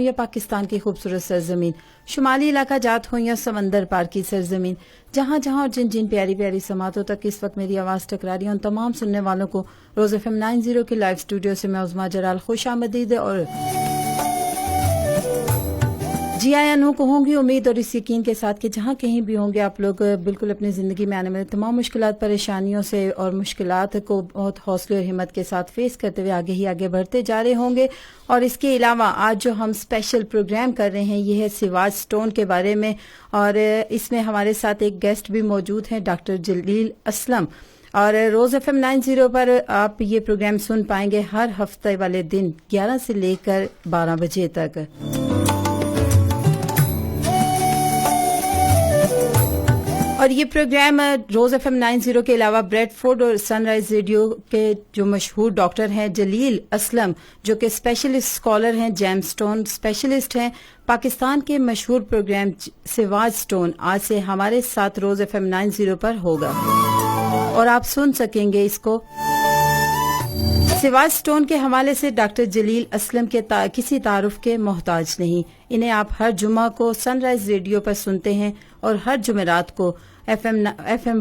ہوں یا پاکستان کی خوبصورت سرزمین، شمالی علاقہ جات ہوں یا سمندر پار کی سرزمین، جہاں جہاں اور جن جن پیاری پیاری سماعتوں تک اس وقت میری آواز ٹکرا رہی ہے، ان تمام سننے والوں کو روز FM 90 کے لائیو اسٹوڈیو سے میں عظمیٰ جلال خوش آمدید اور جی آیا نو کہوں گی، امید اور اس یقین کے ساتھ کہ جہاں کہیں بھی ہوں گے آپ لوگ بالکل اپنی زندگی میں آنے والے تمام مشکلات پریشانیوں سے اور مشکلات کو بہت حوصلے اور ہمت کے ساتھ فیس کرتے ہوئے آگے ہی آگے بڑھتے جا رہے ہوں گے. اور اس کے علاوہ آج جو ہم اسپیشل پروگرام کر رہے ہیں یہ ہے سواج سٹون کے بارے میں، اور اس میں ہمارے ساتھ ایک گیسٹ بھی موجود ہیں، ڈاکٹر جلیل اسلم. اور روز FM 90 پر آپ یہ پروگرام سن پائیں گے ہر ہفتے والے دن 11 سے لے کر 12 بجے تک. اور یہ پروگرام روز FM 90 کے علاوہ بریڈ فورڈ اور سن رائز ریڈیو کے جو مشہور ڈاکٹر ہیں جلیل اسلم، جو کہ اسپیشلسٹ اسکالر ہیں، جیم سٹون اسپیشلسٹ ہیں، پاکستان کے مشہور پروگرام سواج سٹون آج سے ہمارے ساتھ روز FM 90 پر ہوگا اور آپ سن سکیں گے اس کو. سواج سٹون کے حوالے سے ڈاکٹر جلیل اسلم کے کسی تعارف کے محتاج نہیں. انہیں آپ ہر جمعہ کو سن رائز ریڈیو پر سنتے ہیں اور ہر جمعرات کو FM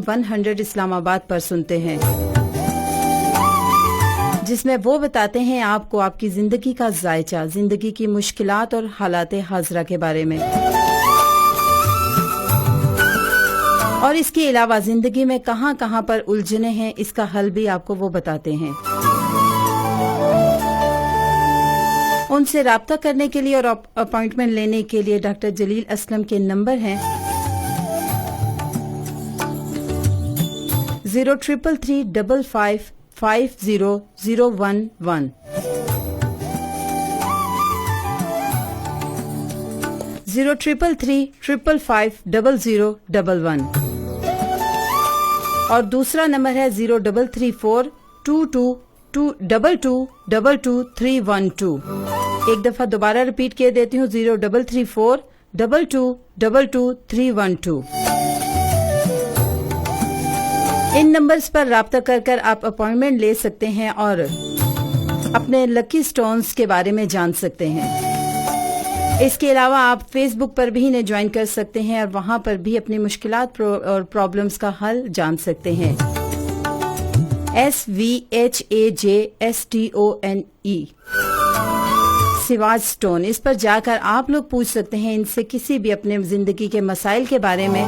100 اسلام آباد پر سنتے ہیں، جس میں وہ بتاتے ہیں آپ کو آپ کی زندگی کا ذائچہ، زندگی کی مشکلات اور حالات حاضرہ کے بارے میں، اور اس کے علاوہ زندگی میں کہاں کہاں پر الجھنے ہیں اس کا حل بھی آپ کو وہ بتاتے ہیں. ان سے رابطہ کرنے کے لیے اور اپائنٹمنٹ لینے کے لیے ڈاکٹر جلیل اسلم کے نمبر ہیں 03335500111 033355001 اور دوسرا نمبر ہے 034222222312. ایک دفعہ دوبارہ ریپیٹ کر دیتی ہوں 033422222312. ان نمبرز پر رابطہ کر کر آپ اپائنٹمنٹ لے سکتے ہیں اور اپنے لکی سٹونز کے بارے میں جان سکتے ہیں. اس کے علاوہ آپ فیس بک پر بھی انہیں جوائن کر سکتے ہیں اور وہاں پر بھی اپنی مشکلات اور پرابلمز کا حل جان سکتے ہیں. SVHAJSTONE سواج سٹون، اس پر جا کر آپ لوگ پوچھ سکتے ہیں ان سے کسی بھی اپنے زندگی کے مسائل کے بارے میں،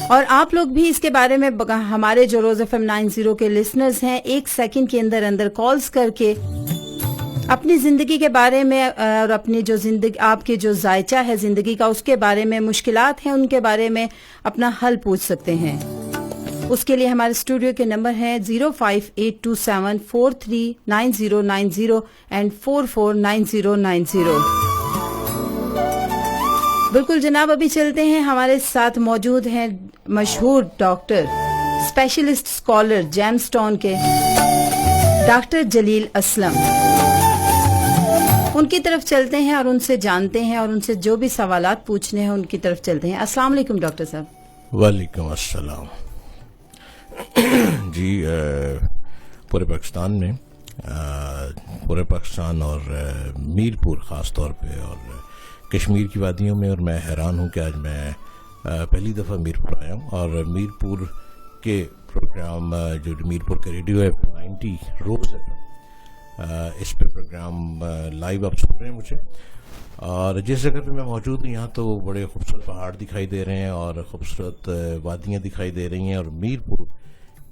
اور آپ لوگ بھی اس کے بارے میں ہمارے جو روز FM 90 کے لسنرز ہیں 1 سیکنڈ کے اندر اندر کالز کر کے اپنی زندگی کے بارے میں اور اپنی جو زندگی آپ کے جو ذائچہ ہے زندگی کا اس کے بارے میں، مشکلات ہیں ان کے بارے میں اپنا حل پوچھ سکتے ہیں. اس کے لیے ہمارے اسٹوڈیو کے نمبر ہیں 05827439090 اینڈ 449090. بالکل جناب، ابھی چلتے ہیں. ہمارے ساتھ موجود ہیں مشہور ڈاکٹر، اسپیشلسٹ اسکالر جیم سٹون کے ڈاکٹر جلیل اسلم. ان کی طرف چلتے ہیں اور ان سے جانتے ہیں اور ان سے جو بھی سوالات پوچھنے ہیں ان کی طرف چلتے ہیں. السلام علیکم ڈاکٹر صاحب. وعلیکم السلام. جی پورے پاکستان اور میرپور خاص طور پہ اور کشمیر کی وادیوں میں، اور میں حیران ہوں کہ آج میں پہلی دفعہ میرپور آیا ہوں اور میرپور کے پروگرام جو میرپور کا ریڈیو ہے 90 روز ہے، اس پہ پروگرام لائیو آپ سن رہے ہیں مجھے. اور جس جگہ پہ میں موجود ہوں یہاں تو بڑے خوبصورت پہاڑ دکھائی دے رہے ہیں اور خوبصورت وادیاں دکھائی دے رہی ہیں، اور میرپور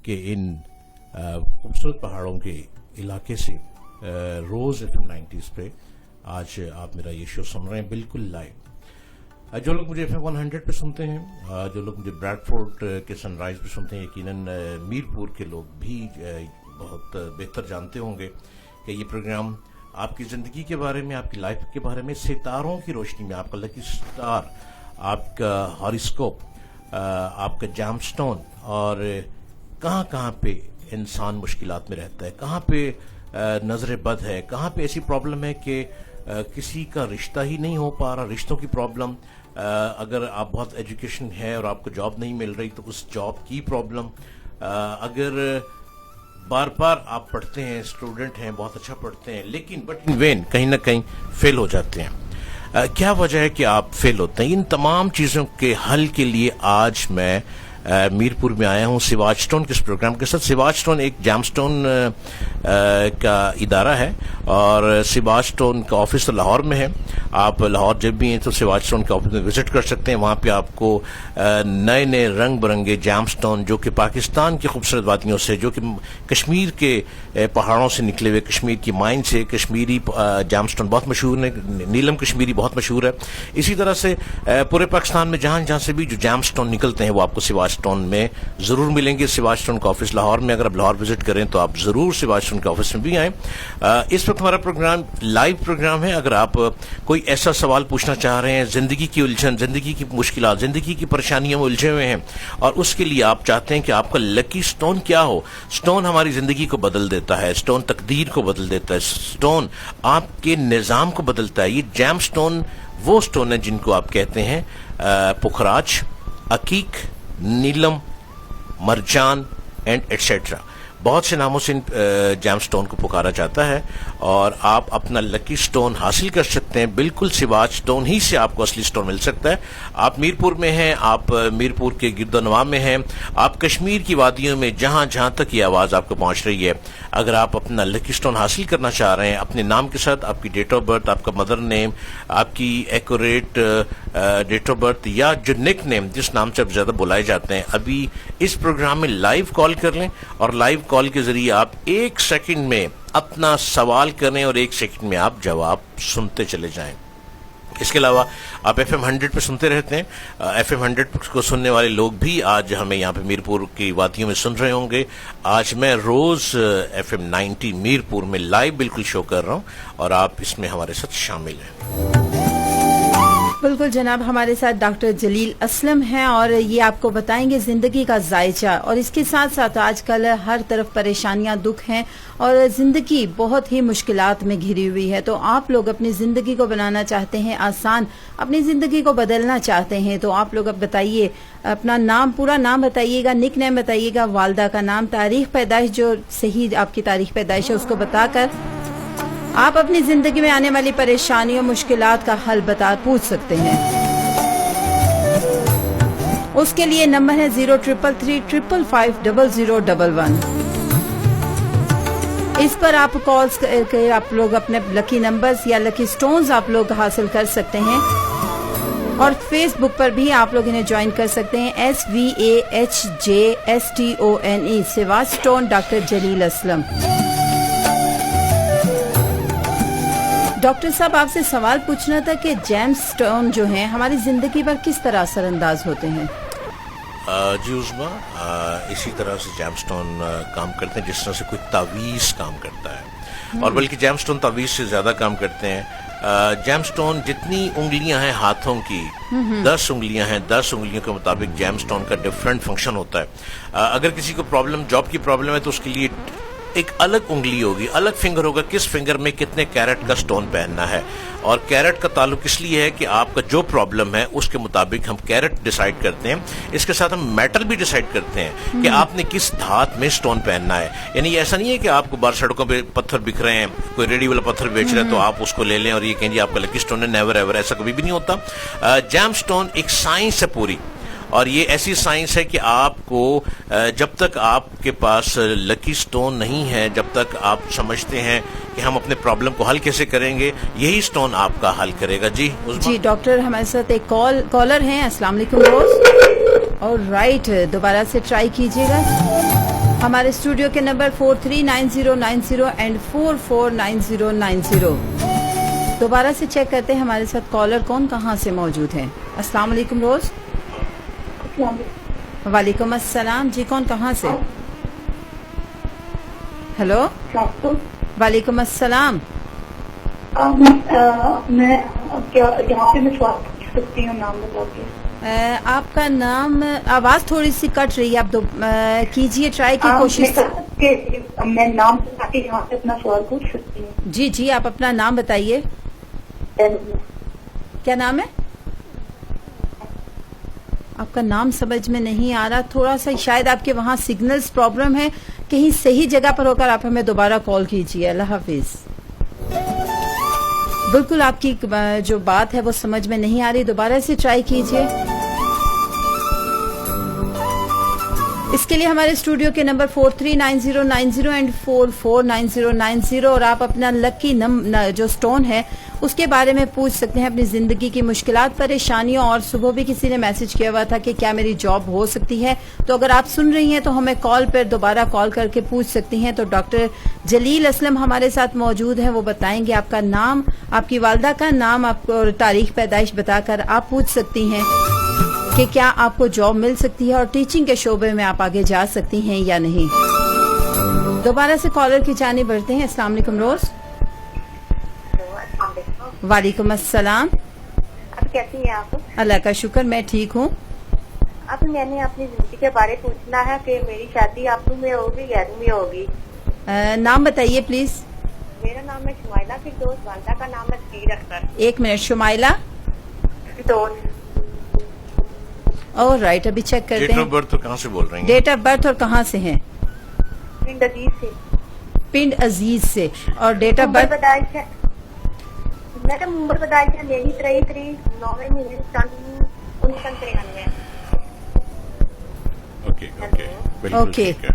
کے ان خوبصورت پہاڑوں کے علاقے سے روز FM 90 پہ آج آپ میرا یہ شو سن رہے ہیں بالکل لائیو. جو لوگ مجھے FM 100 پہ سنتے ہیں، جو لوگ مجھے بریڈ فورڈ کے سن رائز پہ سنتے ہیں، یقیناً میرپور کے لوگ بھی بہت بہتر جانتے ہوں گے کہ یہ پروگرام آپ کی زندگی کے بارے میں، آپ کی لائف کے بارے میں، ستاروں کی روشنی میں، آپ کا لکی سٹار، آپ کا ہاروسکوپ، آپ کا جیم سٹون، اور کہاں کہاں پہ انسان مشکلات میں رہتا ہے، کہاں پہ نظر بد ہے، کہاں پہ ایسی پرابلم ہے کہ کسی کا رشتہ ہی نہیں ہو پا رہا، رشتوں کی پرابلم، اگر آپ بہت ایجوکیشن ہے اور آپ کو جاب نہیں مل رہی تو اس جاب کی پرابلم، اگر बार बार आप पढ़ते हैं, स्टूडेंट हैं, बहुत अच्छा पढ़ते हैं, लेकिन बट इन वेन कहीं ना कहीं फेल हो जाते हैं। क्या वजह है कि आप फेल होते हैं? इन तमाम चीज़ों के हल के लिए आज मैं मीरपुर में आया हूँ सिवाज स्टोन के इस प्रोग्राम के साथ। सिवाज स्टोन एक जैमस्टोन का इदारा है और सिवाज स्टोन का ऑफिस तो लाहौर में है। आप लाहौर जब भी हैं तो सिवाज स्टोन के ऑफिस में विजिट कर सकते हैं। वहाँ पे आपको नए नए रंग बिरंगे जैमस्टोन जो कि पाकिस्तान की खूबसूरत वादियों से, जो कि कश्मीर के पहाड़ों से निकले हुए, कश्मीर की माइन से कश्मीरी जैमस्टोन बहुत मशहूर है, नीलम कश्मीरी बहुत मशहूर है। इसी तरह से पूरे पाकिस्तान में जहाँ जहाँ से भी जो जैमस्टोन निकलते हैं वो आपको सिवाज स्टोन में जरूर मिलेंगे। सिवाज स्टोन का ऑफिस लाहौर में, अगर आप लाहौर विजिट करें तो आप जरूर सिवाज स्टोन के ऑफिस में भी आएं। इस वक्त हमारा प्रोग्राम लाइव प्रोग्राम है। अगर आप कोई ऐसा सवाल पूछना चाह रहे हैं, जिंदगी की उलझन, जिंदगी की मुश्किलात, जिंदगी की परेशानियों में उलझे हुए हैं और उसके लिए आप चाहते हैं कि आपका लकी स्टोन क्या हो। स्टोन हमारी जिंदगी को बदल देता है, स्टोन तकदीर को बदल देता है, स्टोन आपके निजाम को बदलता है। ये जैम स्टोन वो स्टोन है जिनको आप कहते हैं पुखराज, अकीक, नीलम, मरजान एंड एटसेट्रा। बहुत से नामों से इन जैम स्टोन को पुकारा जाता है और आप अपना लकी स्टोन हासिल कर सकते हैं। बिल्कुल सिवाज स्टोन ही से आपको असली स्टोन मिल सकता है। आप मीरपुर में हैं, आप मीरपुर के गिरदोनवा में हैं, आप कश्मीर की वादियों में जहां जहां तक ये आवाज़ आपको पहुंच रही है, अगर आप अपना लकी स्टोन हासिल करना चाह रहे हैं, अपने नाम के साथ आपकी डेट ऑफ बर्थ, आपका मदर नेम, आपकी एक्यूरेट डेट ऑफ बर्थ या जो निक नेम जिस नाम से आप ज़्यादा बुलाए जाते हैं, अभी इस प्रोग्राम में लाइव कॉल कर लें और लाइव कॉल के जरिए आप 1 सेकंड में अपना सवाल करें और 1 सेकंड में आप जवाब सुनते चले जाएं। इसके अलावा आप FM 100 पे सुनते रहते हैं। FM 100 को सुनने वाले लोग भी आज हमें यहाँ पे मीरपुर की वादियों में सुन रहे होंगे। आज मैं रोज FM 90 मीरपुर में लाइव बिल्कुल शो कर रहा हूँ और आप इसमें हमारे साथ शामिल हैं। बिल्कुल जनाब, हमारे साथ डॉक्टर जलील असलम हैं और ये आपको बताएंगे जिंदगी का जायचा। और इसके साथ साथ आजकल हर तरफ परेशानियां, दुख हैं और जिंदगी बहुत ही मुश्किलात में घिरी हुई है। तो आप लोग अपनी जिंदगी को बनाना चाहते हैं आसान, अपनी जिंदगी को बदलना चाहते हैं, तो आप लोग अब बताइए, अपना नाम, पूरा नाम बताइएगा, निक नेम बताइएगा, वालदा का नाम, तारीख पैदाइश, जो सही आपकी तारीख पैदाइश है उसको बताकर आप अपनी जिंदगी में आने वाली परेशानियों, मुश्किलात का हल पूछ सकते हैं। उसके लिए नंबर है 0333550011। इस पर आप कॉल्स करके आप लोग अपने लकी नंबर्स या लकी स्टोन्स आप लोग हासिल कर सकते हैं। और फेसबुक पर भी आप लोग इन्हें ज्वाइन कर सकते हैं, SVAHJSTONE, सिवाज स्टोन डॉक्टर जलील असलम। डॉक्टर साहब, आपसे सवाल पूछना था कि जैम स्टोन जो हैं हमारी जिंदगी पर किस तरह असरअंदाज होते हैं? जी उस्मा, इसी तरह से जैम स्टोन काम करते हैं जिस तरह से कोई तावीज़ काम करता है, और बल्कि जैम स्टोन तावीज़ से ज़्यादा काम करते हैं। जैम स्टोन जितनी उंगलियां हैं हाथों की, 10 उंगलियां हैं, 10 उंगलियों के मुताबिक जैम स्टोन का डिफरेंट फंक्शन होता है। अगर किसी को प्रॉब्लम, जॉब की प्रॉब्लम है, तो उसके लिए एक अलग उंगली होगी, अलग फिंगर होगा, किस फिंगर में कितने कैरेट का स्टोन पहनना है। और कैरेट का ताल्लुक इसलिए है कि आपका जो प्रॉब्लम है उसके मुताबिक हम कैरेट डिसाइड करते हैं। इसके साथ हम मेटल भी डिसाइड करते हैं कि आपने किस धात में स्टोन पहनना है। यानी ऐसा नहीं है कि आपको बाहर सड़कों पे पत्थर बिक रहे हैं, कोई रेडी वाला पत्थर बेच रहा है तो आप उसको ले लें और ये कहेंगे आपका लकी स्टोन है। नेवर एवर, ऐसा कभी भी नहीं होता। जैम स्टोन एक साइंस है पूरी, और ये ऐसी साइंस है कि आपको जब तक आपके पास लकी स्टोन नहीं है, जब तक आप समझते हैं कि हम अपने प्रॉब्लम को हल कैसे करेंगे, यही स्टोन आपका हल करेगा। जी जी डॉक्टर, हमारे साथ एक कॉलर हैं। अस्सलाम वालेकुम रोज। और राइट, दोबारा से ट्राई कीजिएगा। हमारे स्टूडियो के नंबर 439090 एंड 449090। दोबारा से चेक करते हैं हमारे साथ कॉलर कौन कहाँ से मौजूद है। अस्सलाम वालेकुम रोज। वालेकुम अस्सलाम जी, कौन कहाँ से? हेलो, वालेकुम अस्सलाम। मैं क्या यहाँ पे मैं सवाल पूछ सकती हूँ? नाम बता के। आपका नाम, आवाज थोड़ी सी कट रही है, आप कीजिए ट्राई की कोशिश। मैं नाम बता के यहाँ से अपना सवाल पूछ सकती हूँ? जी जी, आप अपना नाम बताइए। क्या नाम है आपका? नाम समझ में नहीं आ रहा, थोड़ा सा शायद आपके वहाँ सिग्नल्स प्रॉब्लम है कहीं सही जगह पर होकर आप हमें दोबारा कॉल कीजिए। अल्लाह हाफिज। बिल्कुल आपकी जो बात है वो समझ में नहीं आ रही, दोबारा से ट्राई कीजिए। इसके लिए हमारे स्टूडियो के नंबर 439090 एंड 449090 और आप अपना लकी जो स्टोन है उसके बारे में पूछ सकते हैं, अपनी जिंदगी की मुश्किलात परेशानियों। और सुबह भी किसी ने मैसेज किया हुआ था कि क्या मेरी जॉब हो सकती है, तो अगर आप सुन रही हैं तो हमें कॉल पर दोबारा कॉल करके पूछ सकती हैं। तो डॉक्टर जलील असलम हमारे साथ मौजूद हैं, वो बताएंगे आपका नाम, आपकी वालदा का नाम, आपको तारीख पैदाइश बताकर आप पूछ सकती हैं कि क्या आपको जॉब मिल सकती है और टीचिंग के शोबे में आप आगे जा सकती हैं या नहीं। दोबारा से कॉलर की जानिब बढ़ते हैं। अस्सलाम वालेकुम रोज। वालेकुम अस्सलाम। अब कैसी हैं आप? अल्लाह का शुक्र, मैं ठीक हूँ। अब मैंने अपनी जिंदगी के बारे पूछना है कि मेरी शादी आपू में होगी गैरू में होगी। नाम बताइए प्लीज। मेरा नाम है शुमाइला फिरदौस, वालदा का नाम है सकीर अख्तर। एक मिनट, शुमाइला फिरदौस। और राइट, अभी चेक करते डेट ऑफ हैं। बर्थ तो कहाँ से बोल रही हैं? डेट ऑफ बर्थ और कहाँ से हैं? पिंड अजीज से। पिंड अजीज से। और डेट ऑफ बर्थ? पैदाइश है मैडम, उम्र पैदाइश है मेरी 9वें महीने 1993। ओके ओके, बिल्कुल ओके। ठीक है।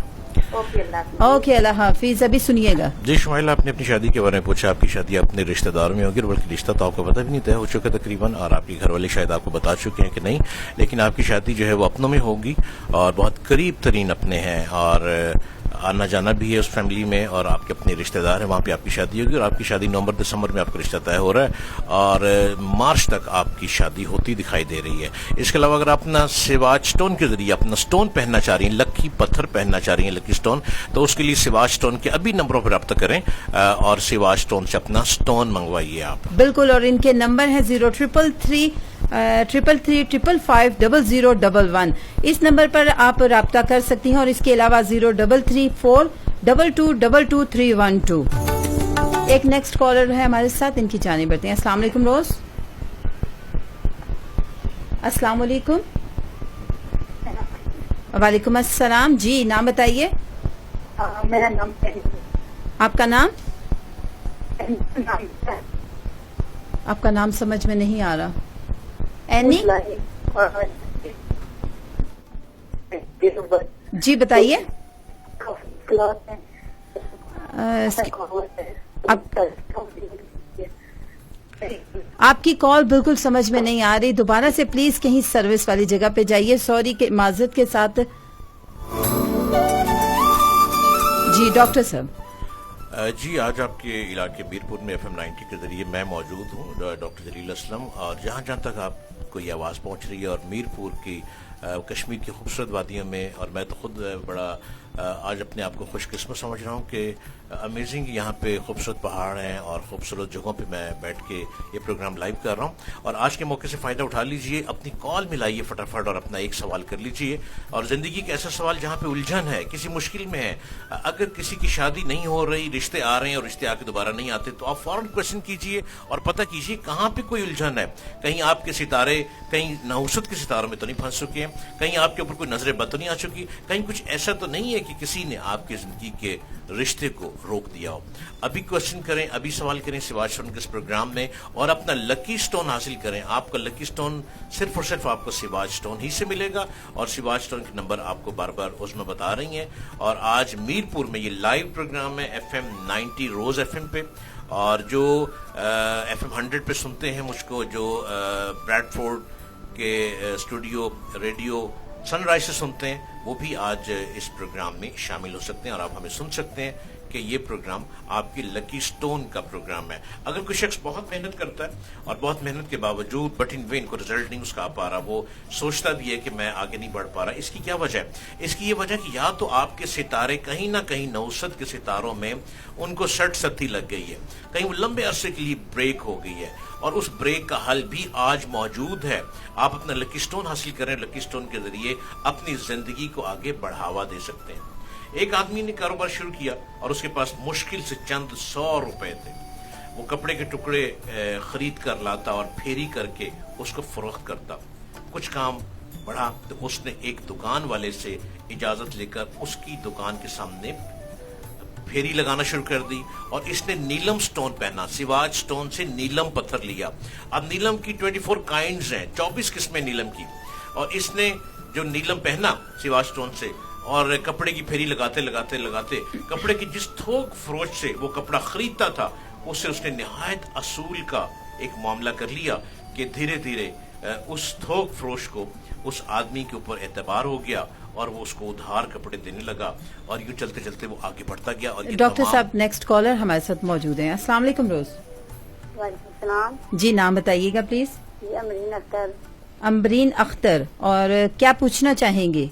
ओके अल्लाह हाफिज। ओके, अल्लाह हाफिज। अभी सुनिएगा। जी शुमाइला, आपने अपनी शादी के बारे में पूछा। आपकी शादी अपने रिश्तेदारों में होगी, बल्कि रिश्ता तो आपको पता भी नहीं तय हो चुका तकरीबन, और आपके घर वाले शायद आपको बता चुके हैं कि नहीं, लेकिन आपकी शादी जो है वो अपनों में होगी और बहुत करीब तरीन अपने हैं, और आना जाना भी है उस फैमिली में, और आपके अपने रिश्तेदार हैं, वहाँ पे आपकी शादी होगी। और आपकी शादी नवंबर दिसंबर में आपका रिश्ता तय हो रहा है और मार्च तक आपकी शादी होती दिखाई दे रही है। इसके अलावा अगर आप अपना सिवाज स्टोन के जरिए अपना स्टोन पहनना चाह रही हैं, लकी पत्थर पहनना चाह रही हैं, लकी स्टोन, तो उसके लिए सिवाज स्टोन के अभी नंबरों पर रब्ता करें और सिवाज स्टोन से अपना स्टोन मंगवाइए आप। बिल्कुल, और इनके नंबर है 0333 333 इस नंबर पर आप राब्ता कर सकती हैं। और इसके अलावा 0334222312। एक नेक्स्ट कॉलर है हमारे साथ, इनकी जानिब बढ़ते हैं। अस्सलाम वालेकुम रोज। अस्सलाम वालेकुम। वालेकुम अस्सलाम। जी, नाम बताइए। मेरा नाम आपका नाम? आपका नाम समझ में नहीं आ रहा। एनी? जी बताइए। आपकी कॉल बिल्कुल समझ में नहीं आ रही, दोबारा से प्लीज कहीं सर्विस वाली जगह पे जाइए। सॉरी के माजरत के साथ। जी डॉक्टर साहब। जी, आज आपके इलाके मीरपुर में FM 90 के जरिए मैं मौजूद हूँ, डॉक्टर जलील असलम, और जहाँ जहाँ तक आपको ये आवाज़ पहुँच रही है और मीरपुर की कश्मीर की खूबसूरत वादियों में, और मैं तो खुद बड़ा आज अपने आप को खुशकिस्मत समझ रहा हूँ कि अमेजिंग यहाँ पे खूबसूरत पहाड़ हैं और खूबसूरत जगहों पे मैं बैठ के ये प्रोग्राम लाइव कर रहा हूँ। और आज के मौके से फ़ायदा उठा लीजिए, अपनी कॉल मिलाइए फटाफट और अपना एक सवाल कर लीजिए। और ज़िंदगी का ऐसा सवाल जहाँ पे उलझन है, किसी मुश्किल में है, अगर किसी की शादी नहीं हो रही, रिश्ते आ रहे हैं और रिश्ते आके दोबारा नहीं आते, तो आप फ़ौरन क्वेश्चन कीजिए और पता कीजिए कहाँ पे कोई उलझन है। कहीं आपके सितारे कहीं नहुसत के सितारों में तो नहीं फंस चुके हैं, कहीं आपके ऊपर कोई नजर बद तो नहीं आ चुकी, कहीं कुछ ऐसा तो नहीं है कि किसी ने आपकी जिंदगी के रिश्ते को रोक दिया हो। अभी क्वेश्चन करें, अभी सवाल करें सिवाज स्टोन के इस प्रोग्राम में और अपना लकी स्टोन हासिल करें। आपका लकी स्टोन सिर्फ और सिर्फ आपको सिवाज स्टोन ही से मिलेगा और सिवाज स्टोन के नंबर आपको बार बार उसमें बता रही हैं। और आज मीरपुर में ये लाइव प्रोग्राम है FM 90 रोज FM पे, और जो FM 100 पे सुनते हैं मुझको, जो ब्रैडफोर्ड के स्टूडियो रेडियो सनराइज से सुनते हैं, वो भी आज इस प्रोग्राम में शामिल हो सकते हैं और आप हमें सुन सकते हैं कि ये प्रोग्राम आपकी लकी स्टोन का प्रोग्राम है। अगर कोई शख्स बहुत मेहनत करता है और बहुत मेहनत के बावजूद बट इन वेन को रिजल्ट नहीं उसका आ पा रहा, वो सोचता भी है कि मैं आगे नहीं बढ़ पा रहा, इसकी क्या वजह है? इसकी ये वजह कि या तो आपके सितारे कहीं ना कहीं नौसत के सितारों में उनको सट सत्ती लग गई है, कहीं वो लंबे अरसे के लिए ब्रेक हो गई है, और उस ब्रेक का हल भी आज मौजूद है। आप अपना लकी स्टोन हासिल करें, लकी स्टोन के जरिए अपनी जिंदगी को आगे बढ़ावा दे सकते हैं। एक आदमी ने कारोबार शुरू किया और उसके पास मुश्किल से चंद 100 रुपए थे। वो कपड़े के टुकड़े खरीद कर लाता और फेरी करके उसको फरोख्त करता। कुछ काम बढ़ा तो उसने एक दुकान वाले से इजाजत लेकर उसकी दुकान के सामने फेरी लगाना शुरू कर दी और इसने नीलम स्टोन पहना, सिवाज स्टोन से नीलम पत्थर लिया। अब नीलम की 24 काइंड्स हैं, 24 किस्में नीलम की, और इसने जो नीलम पहना सिवाज स्टोन से और कपड़े की फेरी लगाते लगाते लगाते कपड़े की जिस थोक फरोश से वो कपड़ा खरीदता था उससे उसने निहायत असूल का एक मामला कर लिया कि धीरे धीरे उस थोक फरोश को उस आदमी के ऊपर एतबार हो गया और वो उसको उधार कपड़े देने लगा और यूं चलते चलते वो आगे बढ़ता गया। और डॉक्टर साहब नेक्स्ट कॉलर हमारे साथ मौजूद हैं। अस्सलाम वालेकुम रोज। वालेकुम सलाम जी नाम बताइएगा प्लीज। जी अमरीन अख्तर। अमरीन अख्तर, और क्या पूछना चाहेंगे?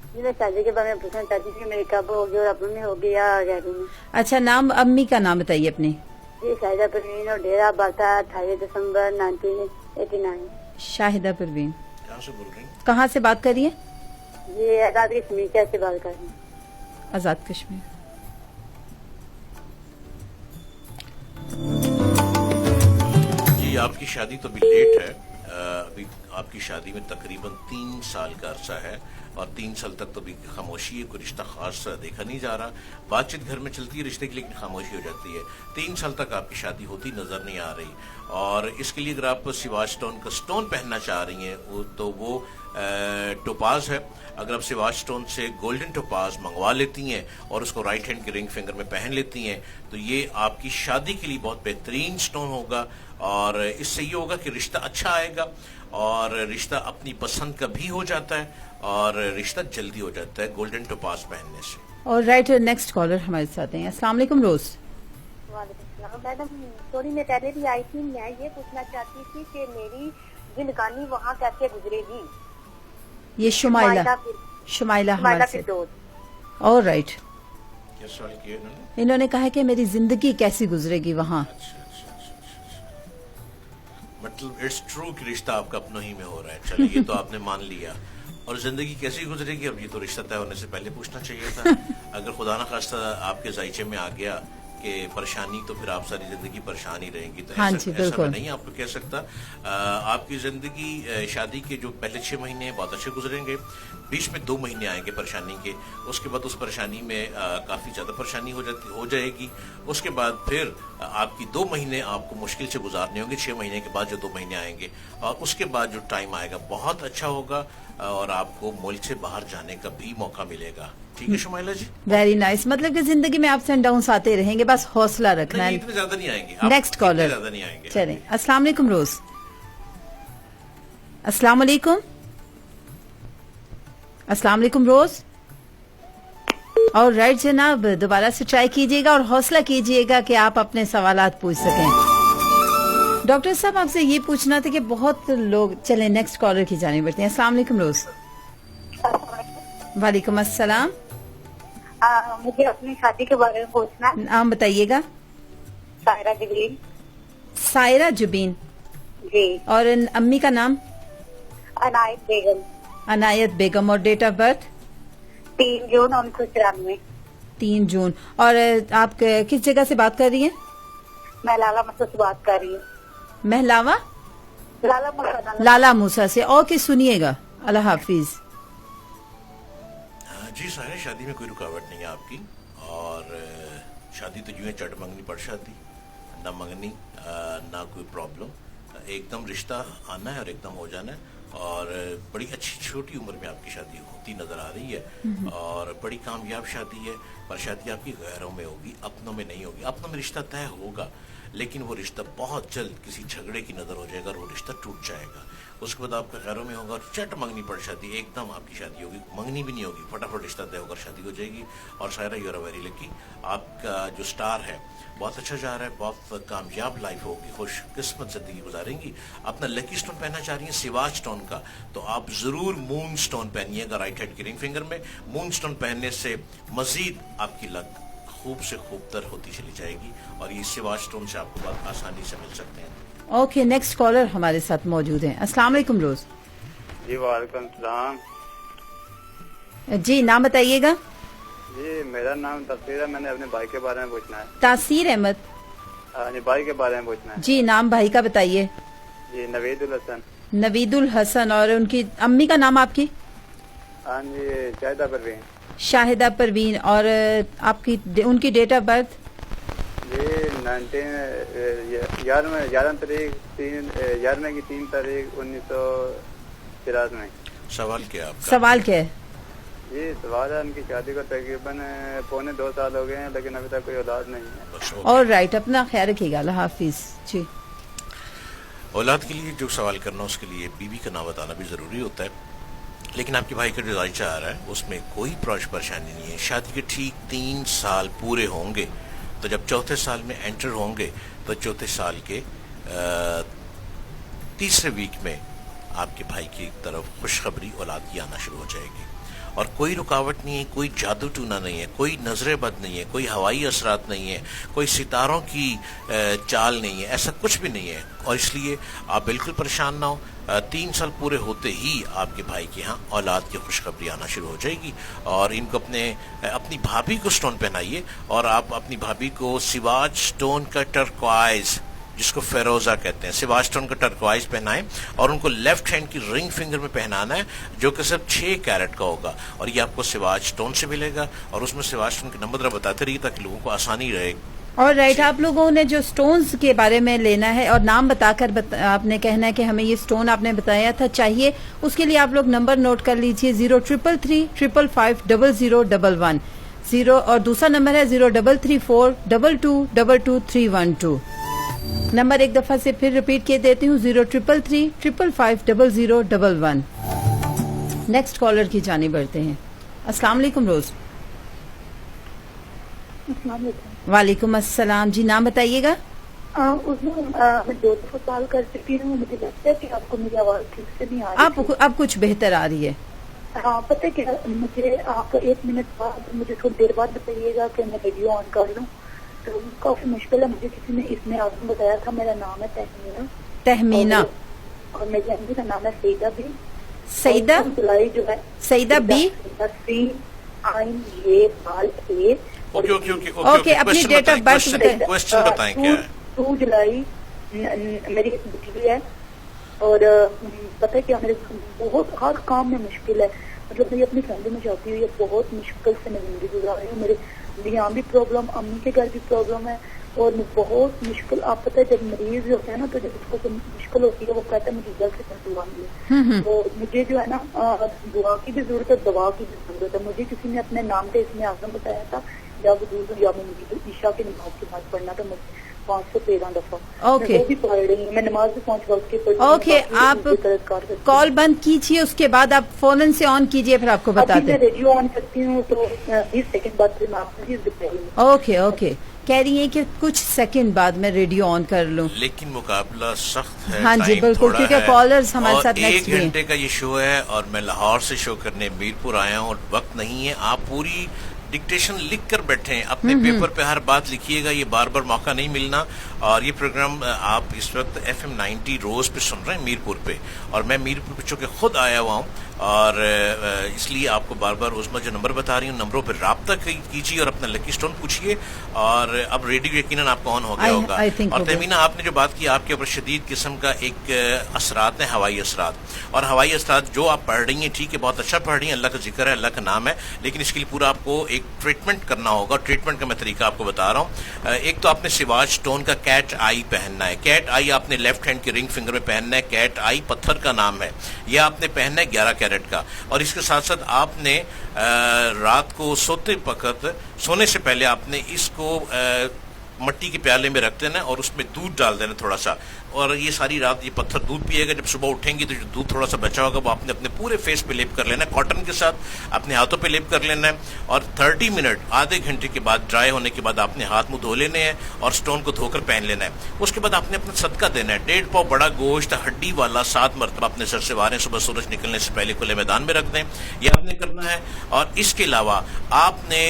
जी मैं शादी के बारे में पूछना चाहती थी कि मेरी कब होगी और अपने में होगी या गैरी में। अच्छा, नाम अम्मी का नाम बताइए अपने। जी शाहिदा परवीन और डेरा बाता 28 दिसंबर 1989। शाहिदा परवीन, कहाँ से बोल रही हैं? कहाँ से बात करिए? ये आजाद कश्मीर से बात कर रही हूँ। आजाद कश्मीर। जी आपकी शादी तो अभी लेट है, अभी आपकी शादी में तकरीबन 3 साल का अरसा है और 3 साल तक तो अभी खामोशी है, कोई रिश्ता खास देखा नहीं जा रहा। बातचीत घर में चलती है रिश्ते की, लेकिन खामोशी हो जाती है। 3 साल तक आपकी शादी होती नजर नहीं आ रही और इसके लिए अगर आप सिवाज स्टोन का स्टोन पहनना चाह रही हैं तो वो टोपाज है। अगर आप सिवाज स्टोन से गोल्डन टोपाज मंगवा लेती हैं और उसको राइट हैंड की रिंग फिंगर में पहन लेती हैं तो ये आपकी शादी के लिए बहुत बेहतरीन स्टोन होगा और इससे ये होगा कि रिश्ता अच्छा आएगा और रिश्ता अपनी पसंद का भी हो जाता है और रिश्ता जल्दी हो जाता है गोल्डन टोपाज पहनने से। और राइट, नेक्स्ट कॉलर हमारे साथ हैं। अस्सलाम वालेकुम रोज। वालेकुम सलाम। मैडम थोड़ी मैं पहले भी आई थी, मैं ये पूछना चाहती थी कि मेरी जिंदगानी वहाँ कैसे गुजरेगी। ये शुमाइला हमारे से। और राइट, क्या सवाल किया इन्होंने? इन्होंने कहा कि मेरी जिंदगी कैसी गुजरेगी वहाँ। मतलब इट्स ट्रू कि रिश्ता आपका अपनों ही में हो रहा है। चलिए ये तो आपने मान लिया। और जिंदगी कैसी गुजरेगी अब ये तो रिश्ता तय होने से पहले पूछना चाहिए था। अगर खुदा ना खास्ता आपके जायचे में आ गया कि परेशानी तो फिर आप सारी जिंदगी परेशान ही रहेंगी तो हाँ ऐसा मैं नहीं आपको कह सकता। आपकी जिंदगी शादी के जो पहले 6 महीने बहुत अच्छे गुजरेंगे, बीच में 2 महीने आएंगे परेशानी के, उसके बाद उस परेशानी में काफी ज्यादा परेशानी हो जाएगी। उसके बाद फिर आपकी 2 महीने आपको मुश्किल से गुजारने होंगे 6 महीने के बाद जो 2 महीने आएंगे और उसके बाद जो टाइम आएगा बहुत अच्छा होगा और आपको मुल्क से बाहर जाने का भी मौका मिलेगा। ठीक है शुमाइला जी, वेरी नाइस। मतलब कि जिंदगी में अप्स एंड डाउन्स आते रहेंगे, बस हौसला रखना है। इतने ज्यादा नहीं आएंगे। नेक्स्ट कॉलर, ज्यादा नहीं आएंगे। चलें। अस्सलाम वालेकुम रोज। अस्सलाम वालेकुम। अस्सलाम वालेकुम रोज। और राइट जनाब, दोबारा से ट्राई कीजिएगा और हौसला कीजिएगा कि आप अपने सवालात पूछ सकें। डॉक्टर साहब आपसे ये पूछना था कि बहुत लोग, चलें नेक्स्ट कॉलर की जाने बढ़ते हैं। अस्सलाम वालेकुम रोज। वालेकुम अस्सलाम। मुझे अपनी शादी के बारे में पूछना। नाम बताइएगा। सायरा जुबीन। सायरा जुबीन जी। और अम्मी का नाम? अनायत बेगम। अनायत बेगम। और डेट ऑफ बर्थ? 3 जून 1994। 3 जून। और आप किस जगह से बात कर रही हैं? मैं लाला मूसा से बात कर रही हूँ। महलावा? लाला मूसा से। ओके, सुनिएगा। अल्लाह हाफिज। जी सारे, शादी में कोई रुकावट नहीं है आपकी और शादी तो यूं है चट मंगनी पड़ शादी, ना मंगनी ना कोई प्रॉब्लम, एकदम रिश्ता आना है और एकदम हो जाना है और बड़ी अच्छी छोटी उम्र में आपकी शादी होती नजर आ रही है और बड़ी कामयाब शादी है। पर शादी आपकी गैरों में होगी, अपनों में नहीं होगी। अपनों में रिश्ता तय होगा लेकिन वो रिश्ता बहुत जल्द किसी झगड़े की नजर हो जाएगा और वो रिश्ता टूट जाएगा। उसके बाद आपका गैरों में होगा और चट मंगनी पड़ शादी, एकदम आपकी शादी होगी, मंगनी भी नहीं होगी, फटाफट रिश्ता तय होकर शादी हो जाएगी। और Saira you are very lucky, आपका जो स्टार है बहुत अच्छा जा रहा है, बहुत कामयाब लाइफ होगी, खुश किस्मत जिंदगी गुजारेंगी। अपना लकी स्टोन पहनना चाह रही है सिवाज स्टोन का, तो आप जरूर मून स्टोन पहनिएगा राइट हैंड की रिंग फिंगर में। मून स्टोन पहनने से मजीद आपकी लक खूब से खूबतर होती चली जाएगी और ये सिवाज स्टोन से आपको बहुत आसानी से मिल सकते हैं। ओके, नेक्स्ट कॉलर हमारे साथ मौजूद हैं। अस्सलाम वालेकुम रोज। जी वालेकुम सलाम। जी नाम बताइएगा। जी मेरा नाम तफसीर है, मैंने अपने भाई के बारे में पूछना है। तासीर अहमद। जी भाई के बारे में पूछना है। जी नाम भाई का बताइए। जी नवीदुल हसन। नवीद उल हसन, और उनकी अम्मी का नाम आपकी? हाँ जी, शाहिदा परवीन शाहिदा परवीन, और आपकी उनकी डेट ऑफ बर्थ? जी 11 की 3 तारीख 1993। सवाल क्या आपका? सवाल क्या है? जी सवाल है, उनकी शादी को तकरीबन 2.25 साल हो गए हैं, लेकिन अभी तक कोई औलाद नहीं है। बस हो और राइट, अपना ख्याल रखिएगा, अल्लाह हाफिज जी। औलाद के लिए जो सवाल करना उसके लिए बीवी का नाम बताना भी ज़रूरी होता है, लेकिन आपके भाई का जो जायचा आ रहा है उसमें कोई परेशानी नहीं है। शादी के ठीक 3 साल पूरे होंगे, तो जब चौथे साल में एंटर होंगे तो चौथे साल के तीसरे वीक में आपके भाई की तरफ खुशखबरी औलाद की आना शुरू हो जाएगी। और कोई रुकावट नहीं है, कोई जादू टूना नहीं है, कोई नजर बद नहीं है, कोई हवाई असरात नहीं है, कोई सितारों की चाल नहीं है, ऐसा कुछ भी नहीं है। और इसलिए आप बिल्कुल परेशान ना हो। 3 साल पूरे होते ही आपके भाई के यहाँ औलाद की खुशखबरी आना शुरू हो जाएगी। और इनको अपनी भाभी को स्टोन पहनाइए, और आप अपनी भाभी को सिवाज स्टोन का टर्क्वाइज, जिसको फेरोजा कहते हैं, सिवाज स्टोन का टर्क्वाइज पहनाएं, और उनको लेफ्ट हैंड की रिंग फिंगर में पहनाना है, जो कि सिर्फ 6 कैरेट का होगा, और ये आपको सिवाज स्टोन से मिलेगा। और उसमें सिवाज स्टोन के नंबर बताते रहिए ताकि लोगों को आसानी रहे। और राइट, आप लोगों ने जो स्टोन्स के बारे में लेना है और नाम बताकर आपने कहना है कि हमें ये स्टोन आपने बताया था चाहिए, उसके लिए आप लोग नंबर नोट कर लीजिए 0333 555 0011 0, और दूसरा नंबर है 0334 2222 312। नंबर एक दफा से फिर रिपीट किए देती हूँ 0333 555 0011। नेक्स्ट कॉलर की जाने बढ़ते हैं। अस्सलाम वालेकुम रोज। वालेकुम अस्सलाम जी, नाम बताइएगा। उसमें मैं 2 दफा कॉल कर चुकी हूँ, मुझे लगता है कि आपको मेरी आवाज ठीक से नहीं आ रही। अब कुछ बेहतर आ रही है। हाँ, पता है क्या, मुझे आप 1 मिनट बाद, मुझे थोड़ी देर बाद बताइएगा कि मैं रेडियो ऑन कर लूँ। तो काफी मुश्किल है, मुझे किसी ने इसमें आपको बताया था, मेरा नाम है तहमीना, और मेरी अम्मी का नाम है सईदा बी। सईदा जुलाई जो है सईदा बी। ओके, अपनी डेट ऑफ बर्थ क्वेश्चन बताएं क्या है? 2 जुलाई मेरी एक बेटी है, और पता है क्या, मेरे बहुत हर काम में मुश्किल है। मतलब मैं अपनी फैमिली में जाती हूँ, ये बहुत मुश्किल से मैं जिंदगी गुजार रही हूँ। मेरे यहाँ भी प्रॉब्लम, अम्मी के घर भी प्रॉब्लम है, और बहुत मुश्किल। आप पता है जब मरीज होता है ना, तो जब उसको मुश्किल होती है वो कहता है मुझे जल्द से जल्द दुआ मिले। तो मुझे जो है ना दुआ की भी जरूरत है, दवा की भी जरूरत है। मुझे किसी ने अपने नाम पे इसमें आजम बताया था, या वजूद या मुझे ईशा की नमाज के बाद पढ़ना था, मुझे 513 दफा। ओके, वो भी पढ़ रही हूँ, मैं नमाज भी 5 वक्त की पढ़। ओके, आप कॉल बंद कीजिए, उसके बाद आप फौरन से ऑन कीजिए, फिर आपको बताते हैं। मैं रेडियो ऑन करती हूँ, तो 20 सेकंड बाद फिर मैं आपको चीज बताऊंगी। ओके, कह रही है कि कुछ सेकंड बाद मैं रेडियो ऑन कर लूं, लेकिन मुकाबला सख्त है। हाँ जी बिल्कुल, क्योंकि कॉलर्स हमारे साथ नेक्स्ट 1 घंटे का ये शो है, और मैं लाहौर से शो करने मीरपुर आया हूँ, और वक्त नहीं है। आप पूरी डिक्टेशन लिख कर बैठे हैं, अपने पेपर पे हर बात लिखिएगा, ये बार बार मौका नहीं मिलना। और ये प्रोग्राम आप इस वक्त FM 90 रोज पे सुन रहे हैं मीरपुर पे, और मैं मीरपुर पे चूंकि खुद आया हुआ हूँ, और इसलिए आपको बार बार उसमें जो नंबर बता रही हूँ, नंबरों पर राब्ता कीजिए और अपना लकी स्टोन पूछिए। और अब रेडियो यकीनन आपका ऑन हो गया होगा। और तहमीना, आपने जो बात की, आपके ऊपर शदीद किस्म का एक असरात है, हवाई असरात। और हवाई असरात जो आप पढ़ रही हैं, ठीक है, बहुत अच्छा पढ़ रही हैं, अल्लाह का जिक्र है, अल्लाह का नाम है, लेकिन इसके लिए पूरा आपको एक ट्रीटमेंट करना होगा। ट्रीटमेंट का मैं तरीका आपको बता रहा हूँ। एक तो आपने सिवाज स्टोन का कैट आई पहनना है। कैट आई आपने लेफ्ट हैंड की रिंग फिंगर में पहनना है। कैट आई पत्थर का नाम है, यह आपने पहनना है 11 कैरेट का। और इसके साथ साथ आपने रात को सोने से पहले आपने इसको मट्टी के प्याले में रख देना, और उसमें दूध डाल देना थोड़ा सा, और ये सारी रात ये पत्थर दूध पिएगा। जब सुबह उठेंगी तो जो दूध थोड़ा सा बचा होगा वो आपने अपने पूरे फेस पे लेप कर लेना है, कॉटन के साथ अपने हाथों पे लेप कर लेना है। और 30 मिनट, आधे घंटे के बाद, ड्राई होने के बाद आपने हाथ मुंह धो लेने हैं, और स्टोन को धोकर पहन लेना है। उसके बाद आपने अपना सदका देना है। 1.5 पाव बड़ा गोश्त हड्डी वाला 7 मरतबा अपने सर से वारें, सुबह सूरज निकलने से पहले खुले मैदान में रख दें, यह आपने करना है। और इसके अलावा आपने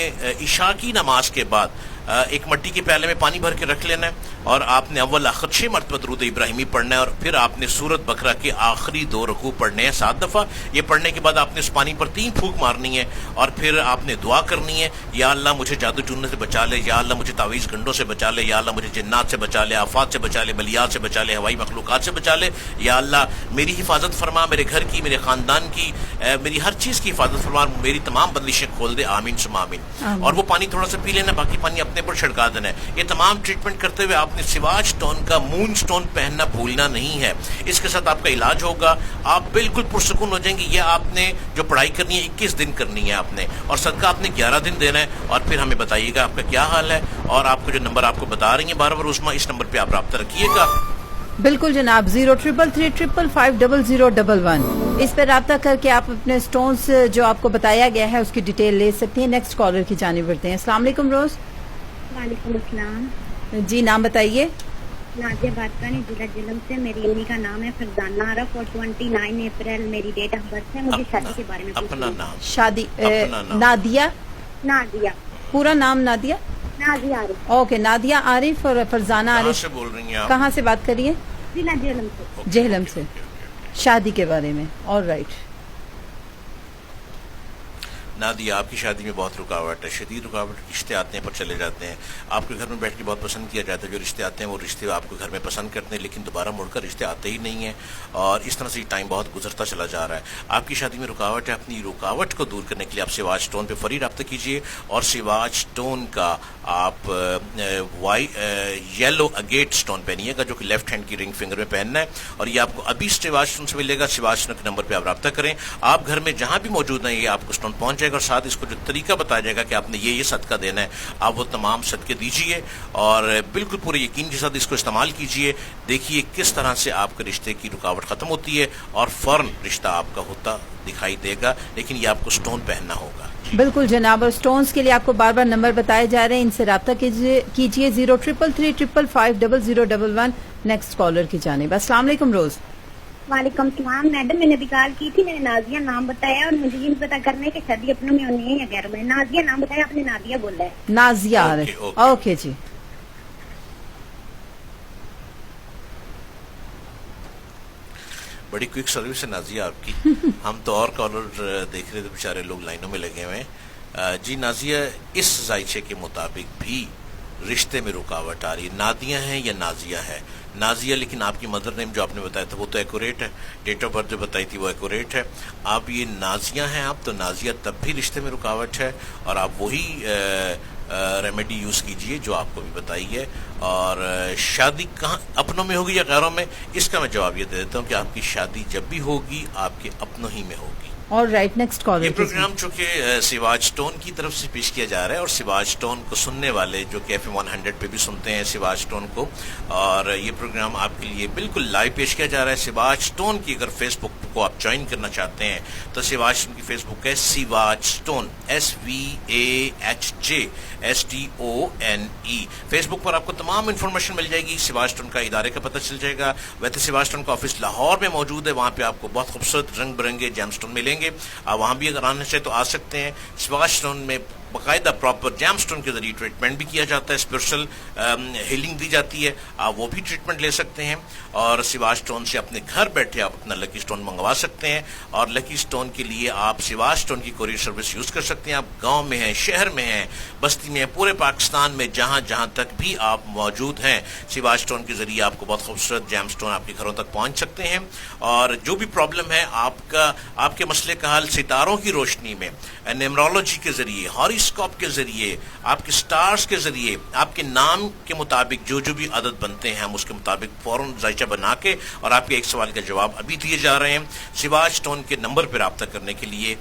इशा की नमाज के बाद ایک مٹی کے پیالے میں پانی بھر کے رکھ لینا ہے اور آپ نے اول آخر 6 مرتبہ درود ابراہیمی پڑھنا ہے اور پھر آپ نے سورت بقرہ کے آخری 2 رکوع پڑھنے ہیں 7 دفعہ. یہ پڑھنے کے بعد آپ نے اس پانی پر 3 پھونک مارنی ہے اور پھر آپ نے دعا کرنی ہے, یا اللہ مجھے جادو ٹوننے سے بچا لے, یا اللہ مجھے تعویذ گنڈوں سے بچا لے, یا اللہ مجھے جنات سے بچا لے, آفات سے بچا لے, بلیات سے بچا لے, ہوائی مخلوقات سے بچا لے, یا اللہ میری حفاظت فرما, میرے گھر کی, میرے خاندان کی, میری ہر چیز کی حفاظت فرما, میری تمام بندشیں کھول دے, آمین ثم آمین. اور وہ پانی تھوڑا سا پی لینا, باقی پانی اپنے پر چھڑکا دینا ہے. یہ تمام ٹریٹمنٹ کرتے ہوئے آپ نے سواج سٹون کا مون سٹون پہننا بھولنا نہیں ہے. اس کے ساتھ آپ کا علاج ہوگا, آپ بالکل پرسکون ہو جائیں گے. یہ آپ نے جو پڑھائی کرنی ہے 21 دن کرنی ہے آپ نے, اور صدقہ آپ نے 11 دن دینا ہے. اور پھر ہمیں بتائیے گا آپ کا کیا حال ہے, اور آپ کو جو نمبر آپ کو بتا رہی ہیں بار بار عثمہ, اس نمبر پہ آپ رابطہ رکھیے گا. بالکل جناب, 0333555111 اس پہ رابطہ کر کے آپ اپنے سٹونز جو آپ کو بتایا گیا ہے اس کی ڈیٹیل لے سکتی ہیں. نیکسٹ کالر کی جانب بڑھتے ہیں. السلام علیکم روز. وعلیکم السلام. جی نام بتائیے. نازیہ بات کریں ضلع جہلم سے. میری امی کا نام ہے فرزانہ عرف اور 29 اپریل میری ڈیٹ آف برتھ ہے. مجھے شادی کے بارے میں اپنا نام, شادی نادیہ, نازیہ, پورا نام نادیہ, نازیہ عارف. اوکے, نادیہ عارف اور فرزانہ کہاں عارف. سے بول رہی ہیں آپ؟ کہاں سے بات کریے؟ ضلع جہلم سے. جہلم سے. شادی کے بارے میں, آل رائٹ. نادیہ, آپ کی شادی میں بہت رکاوٹ ہے, شدید رکاوٹ. رشتے آتے ہیں پر چلے جاتے ہیں. آپ کے گھر میں بیٹھ کے بہت پسند کیا جاتا ہے, جو رشتے آتے ہیں وہ رشتے آپ کو گھر میں پسند کرتے ہیں, لیکن دوبارہ مڑ کر رشتے آتے ہی نہیں ہیں, اور اس طرح سے ٹائم بہت گزرتا چلا جا رہا ہے. آپ کی شادی میں رکاوٹ ہے. اپنی رکاوٹ کو دور کرنے کے لیے آپ سواج سٹون پہ فوری رابطہ کیجیے, اور سواج سٹون کا آپ یلو اگیٹ سٹون پہنیے گا, جو کہ لیفٹ ہینڈ کی رنگ فنگر میں پہننا ہے, اور یہ آپ کو ابھی سواج سٹون سے ملے گا. سواج سٹون کے نمبر پہ آپ رابطہ کریں. آپ گھر میں جہاں بھی موجود ہیں یہ آپ کو سٹون پہنچ جائے گا, اور ساتھ اس کو جو طریقہ بتایا جائے گا کہ آپ نے یہ صدقہ دینا ہے, آپ وہ تمام صدقے دیجئے اور بالکل پورے یقین کے ساتھ اس کو استعمال کیجئے. دیکھیے کس طرح سے آپ کے رشتے کی رکاوٹ ختم ہوتی ہے, اور فوراً رشتہ آپ کا ہوتا دکھائی دے گا, لیکن یہ آپ کو سٹون پہننا ہوگا. بالکل جناب, اور سٹونز کے لیے آپ کو بار بار نمبر بتائے جا رہے ہیں, ان سے رابطہ کیجیے 0333555011. نیکسٹ کالر کی جانب. السلام علیکم روز. وعلیکم السلام. میڈم میں نے بھی کال کی تھی, میں نے نازیہ نام بتایا اور مجھے یہ پتا کرنا ہے کہ شادی اپنوں میں ہونی ہے یا غیروں میں. نازیہ نام بتایا, آپ نے نادیہ بولا ہے. نازیہ عارف, اوکے جی. بڑی کوئک سروس ہے نازیہ آپ کی. ہم تو اور کالر دیکھ رہے تھے, بیچارے لوگ لائنوں میں لگے ہوئے ہیں. جی نازیہ, اس ذائچے کے مطابق بھی رشتے میں رکاوٹ آ رہی ہے. نادیہ ہیں یا نازیہ ہے؟ نازیہ, لیکن آپ کی مدر نیم جو آپ نے بتایا تھا وہ تو ایکوریٹ ہے, ڈیٹ آف برتھ جو بتائی تھی وہ ایکوریٹ ہے. آپ یہ نازیہ ہیں آپ, تو نازیہ تب بھی رشتے میں رکاوٹ ہے, اور آپ وہی ریمیڈی یوز کیجئے جو آپ کو بھی بتائی ہے. اور شادی کہاں, اپنوں میں ہوگی یا غیروں میں؟ اس کا میں جواب یہ دے دیتا ہوں کہ آپ کی شادی جب بھی ہوگی آپ کے اپنوں ہی میں ہوگی. All right, next caller. یہ پروگرام چونکہ سواج سٹون کی طرف سے پیش کیا جا رہا ہے, اور سواج سٹون کو سننے والے جو کہ FM 100 پہ بھی سنتے ہیں سواج سٹون کو, اور یہ پروگرام آپ کے لیے بالکل لائیو پیش کیا جا رہا ہے. سواج سٹون کی اگر فیس بک کو آپ جوائن کرنا چاہتے ہیں تو سواج سٹون کی فیس بک ہے سواج سٹون, SVAHJSTONE. فیس بک پر آپ کو تمام انفارمیشن مل جائے گی. سواج سٹون کا ادارے کا پتہ چل جائے گا. ویسے سواج سٹون کا آفس لاہور میں موجود ہے, وہاں پہ آپ کو بہت خوبصورت رنگ برنگے جیم سٹون ملیں گے. آپ وہاں بھی اگر آنا چاہیں تو آ سکتے ہیں. سواج سٹون میں باقاعدہ پراپر جیم سٹون کے ذریعے ٹریٹمنٹ بھی کیا جاتا ہے, اسپیشل ہیلنگ دی جاتی ہے, آپ وہ بھی ٹریٹمنٹ لے سکتے ہیں. اور سواج سٹون سے اپنے گھر بیٹھے آپ اپنا لکی سٹون منگوا سکتے ہیں, اور لکی سٹون کے لیے آپ سواج سٹون کی کوریئر سروس یوز کر سکتے ہیں. آپ گاؤں میں ہیں, شہر میں ہیں, بستی میں ہیں, پورے پاکستان میں جہاں جہاں تک بھی آپ موجود ہیں, سواج سٹون کے ذریعے آپ کو بہت خوبصورت جیم سٹون آپ کے گھروں تک پہنچ سکتے ہیں. اور جو بھی پرابلم ہے آپ کے مسئلے کا حل ستاروں کی روشنی میں, نیمرولوجی کے ذریعے, ہاروسکوپ کے ذریعے, آپ کے سٹارز کے ذریعے, آپ کے نام کے مطابق جو بھی عدد بنتے ہیں ہم اس کے مطابق فوراً ذائچہ بنا کے, اور آپ کے ایک سوال کا جواب ابھی دیے جا رہے ہیں. سواج سٹون کے نمبر پہ رابطہ کرنے کے لیے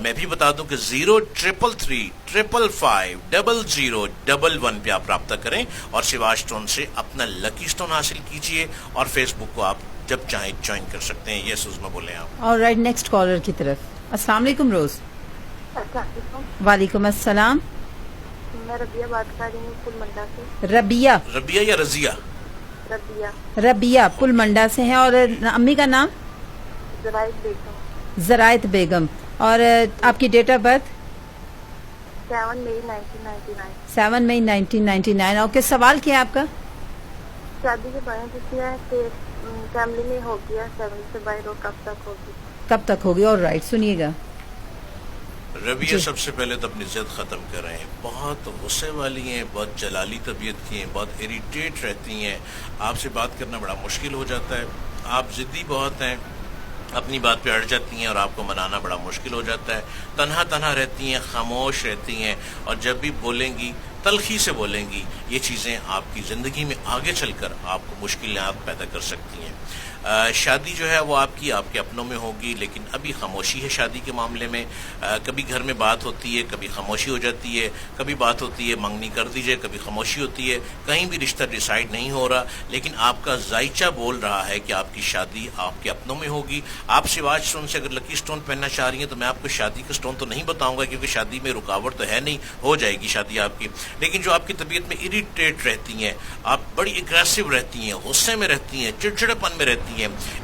میں بھی بتا دوں کہ 0333555011 پہ آپ رابطہ کریں, اور سواج سٹون سے اپنا لکی سٹون حاصل کیجئے, اور فیس بک کو آپ جب چاہیں جوائن کر سکتے ہیں. یہ سوزما بولیں آپ. آل رائٹ, نیکسٹ کالر کی طرف. السلام علیکم روز. السلام علیکم. وعلیکم السلام. میں ربیہ بات کر رہی ہوں پل منڈا سے. ربیہ یا رضیہ؟ ربیہ پل منڈا سے ہیں. اور امی کا نام؟ زرائد بیگم. زرائد بیگم. اور آپ کی ڈیٹ آف برتھ؟ 7 मई 1999। 7 मई 1999। ओके, सवाल क्या है आपका? शादी के बारे में पूछना है कि फैमिली में हो गया 7 से बाहर, और कब तक होगी? कब तक होगी? और राइट, सुनिएगा। रबिया, सबसे पहले तो अपनी जिद ख़त्म करें। बहुत गुस्से वाली हैं, बहुत जलाली तबीयत की हैं, बहुत इरिटेट रहती हैं, आपसे बात करना बड़ा मुश्किल हो जाता है। आप ज़िद्दी बहुत हैं, अपनी बात पे अड़ जाती हैं और आपको मनाना बड़ा मुश्किल हो जाता है। तन्हा तन्हा रहती हैं, खामोश रहती हैं, और जब भी बोलेंगी तलखी से बोलेंगी। ये चीज़ें आपकी ज़िंदगी में आगे चलकर आपको मुश्किलात पैदा कर सकती हैं। शादी जो है वो आपके अपनों में होगी, लेकिन अभी खामोशी है शादी के मामले में। कभी घर में बात होती है, कभी खामोशी हो जाती है, कभी बात होती है मंगनी कर दीजिए, कभी खामोशी होती है। कहीं भी रिश्ता डिसाइड नहीं हो रहा, लेकिन आपका जायचा बोल रहा है कि आपकी शादी आपके अपनों में होगी। आप सिवाज स्टोन से अगर लकी स्टोन पहनना चाह रही हैं तो मैं आपको शादी का स्टोन तो नहीं बताऊंगा, क्योंकि शादी में रुकावट तो है नहीं, हो जाएगी शादी आपकी। लेकिन जो आपकी तबीयत में इरिटेट रहती हैं, आप बड़ी एग्रेसिव रहती हैं, गुस्से में रहती हैं, चिड़चिड़ेपन में रहती हैं,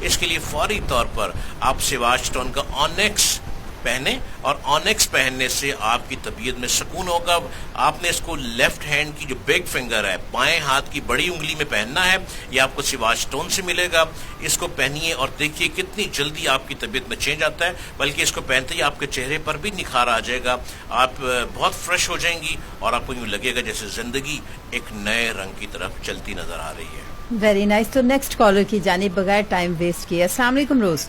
इसके लिए फौरी तौर पर आप सिवाज स्टोन का ऑनेक्स पहने, और ऑनेक्स पहनने से आपकी तबीयत में सुकून होगा। आपने इसको लेफ्ट हैंड की जो बिग फिंगर है, बाएं हाथ की बड़ी उंगली में पहनना है। ये आपको सिवाज स्टोन से मिलेगा। इसको पहनिए और देखिए कितनी जल्दी आपकी तबीयत में चेंज आता है। बल्कि इसको पहनते ही आपके चेहरे पर भी निखार आ जाएगा, आप बहुत फ्रेश हो जाएंगी, और आपको यूँ लगेगा जैसे जिंदगी एक नए रंग की तरफ चलती नजर आ रही है। Very nice. तो नेक्स्ट कॉलर की जानिब बगैर टाइम वेस्ट किए। अस्सलाम वालेकुम रोज।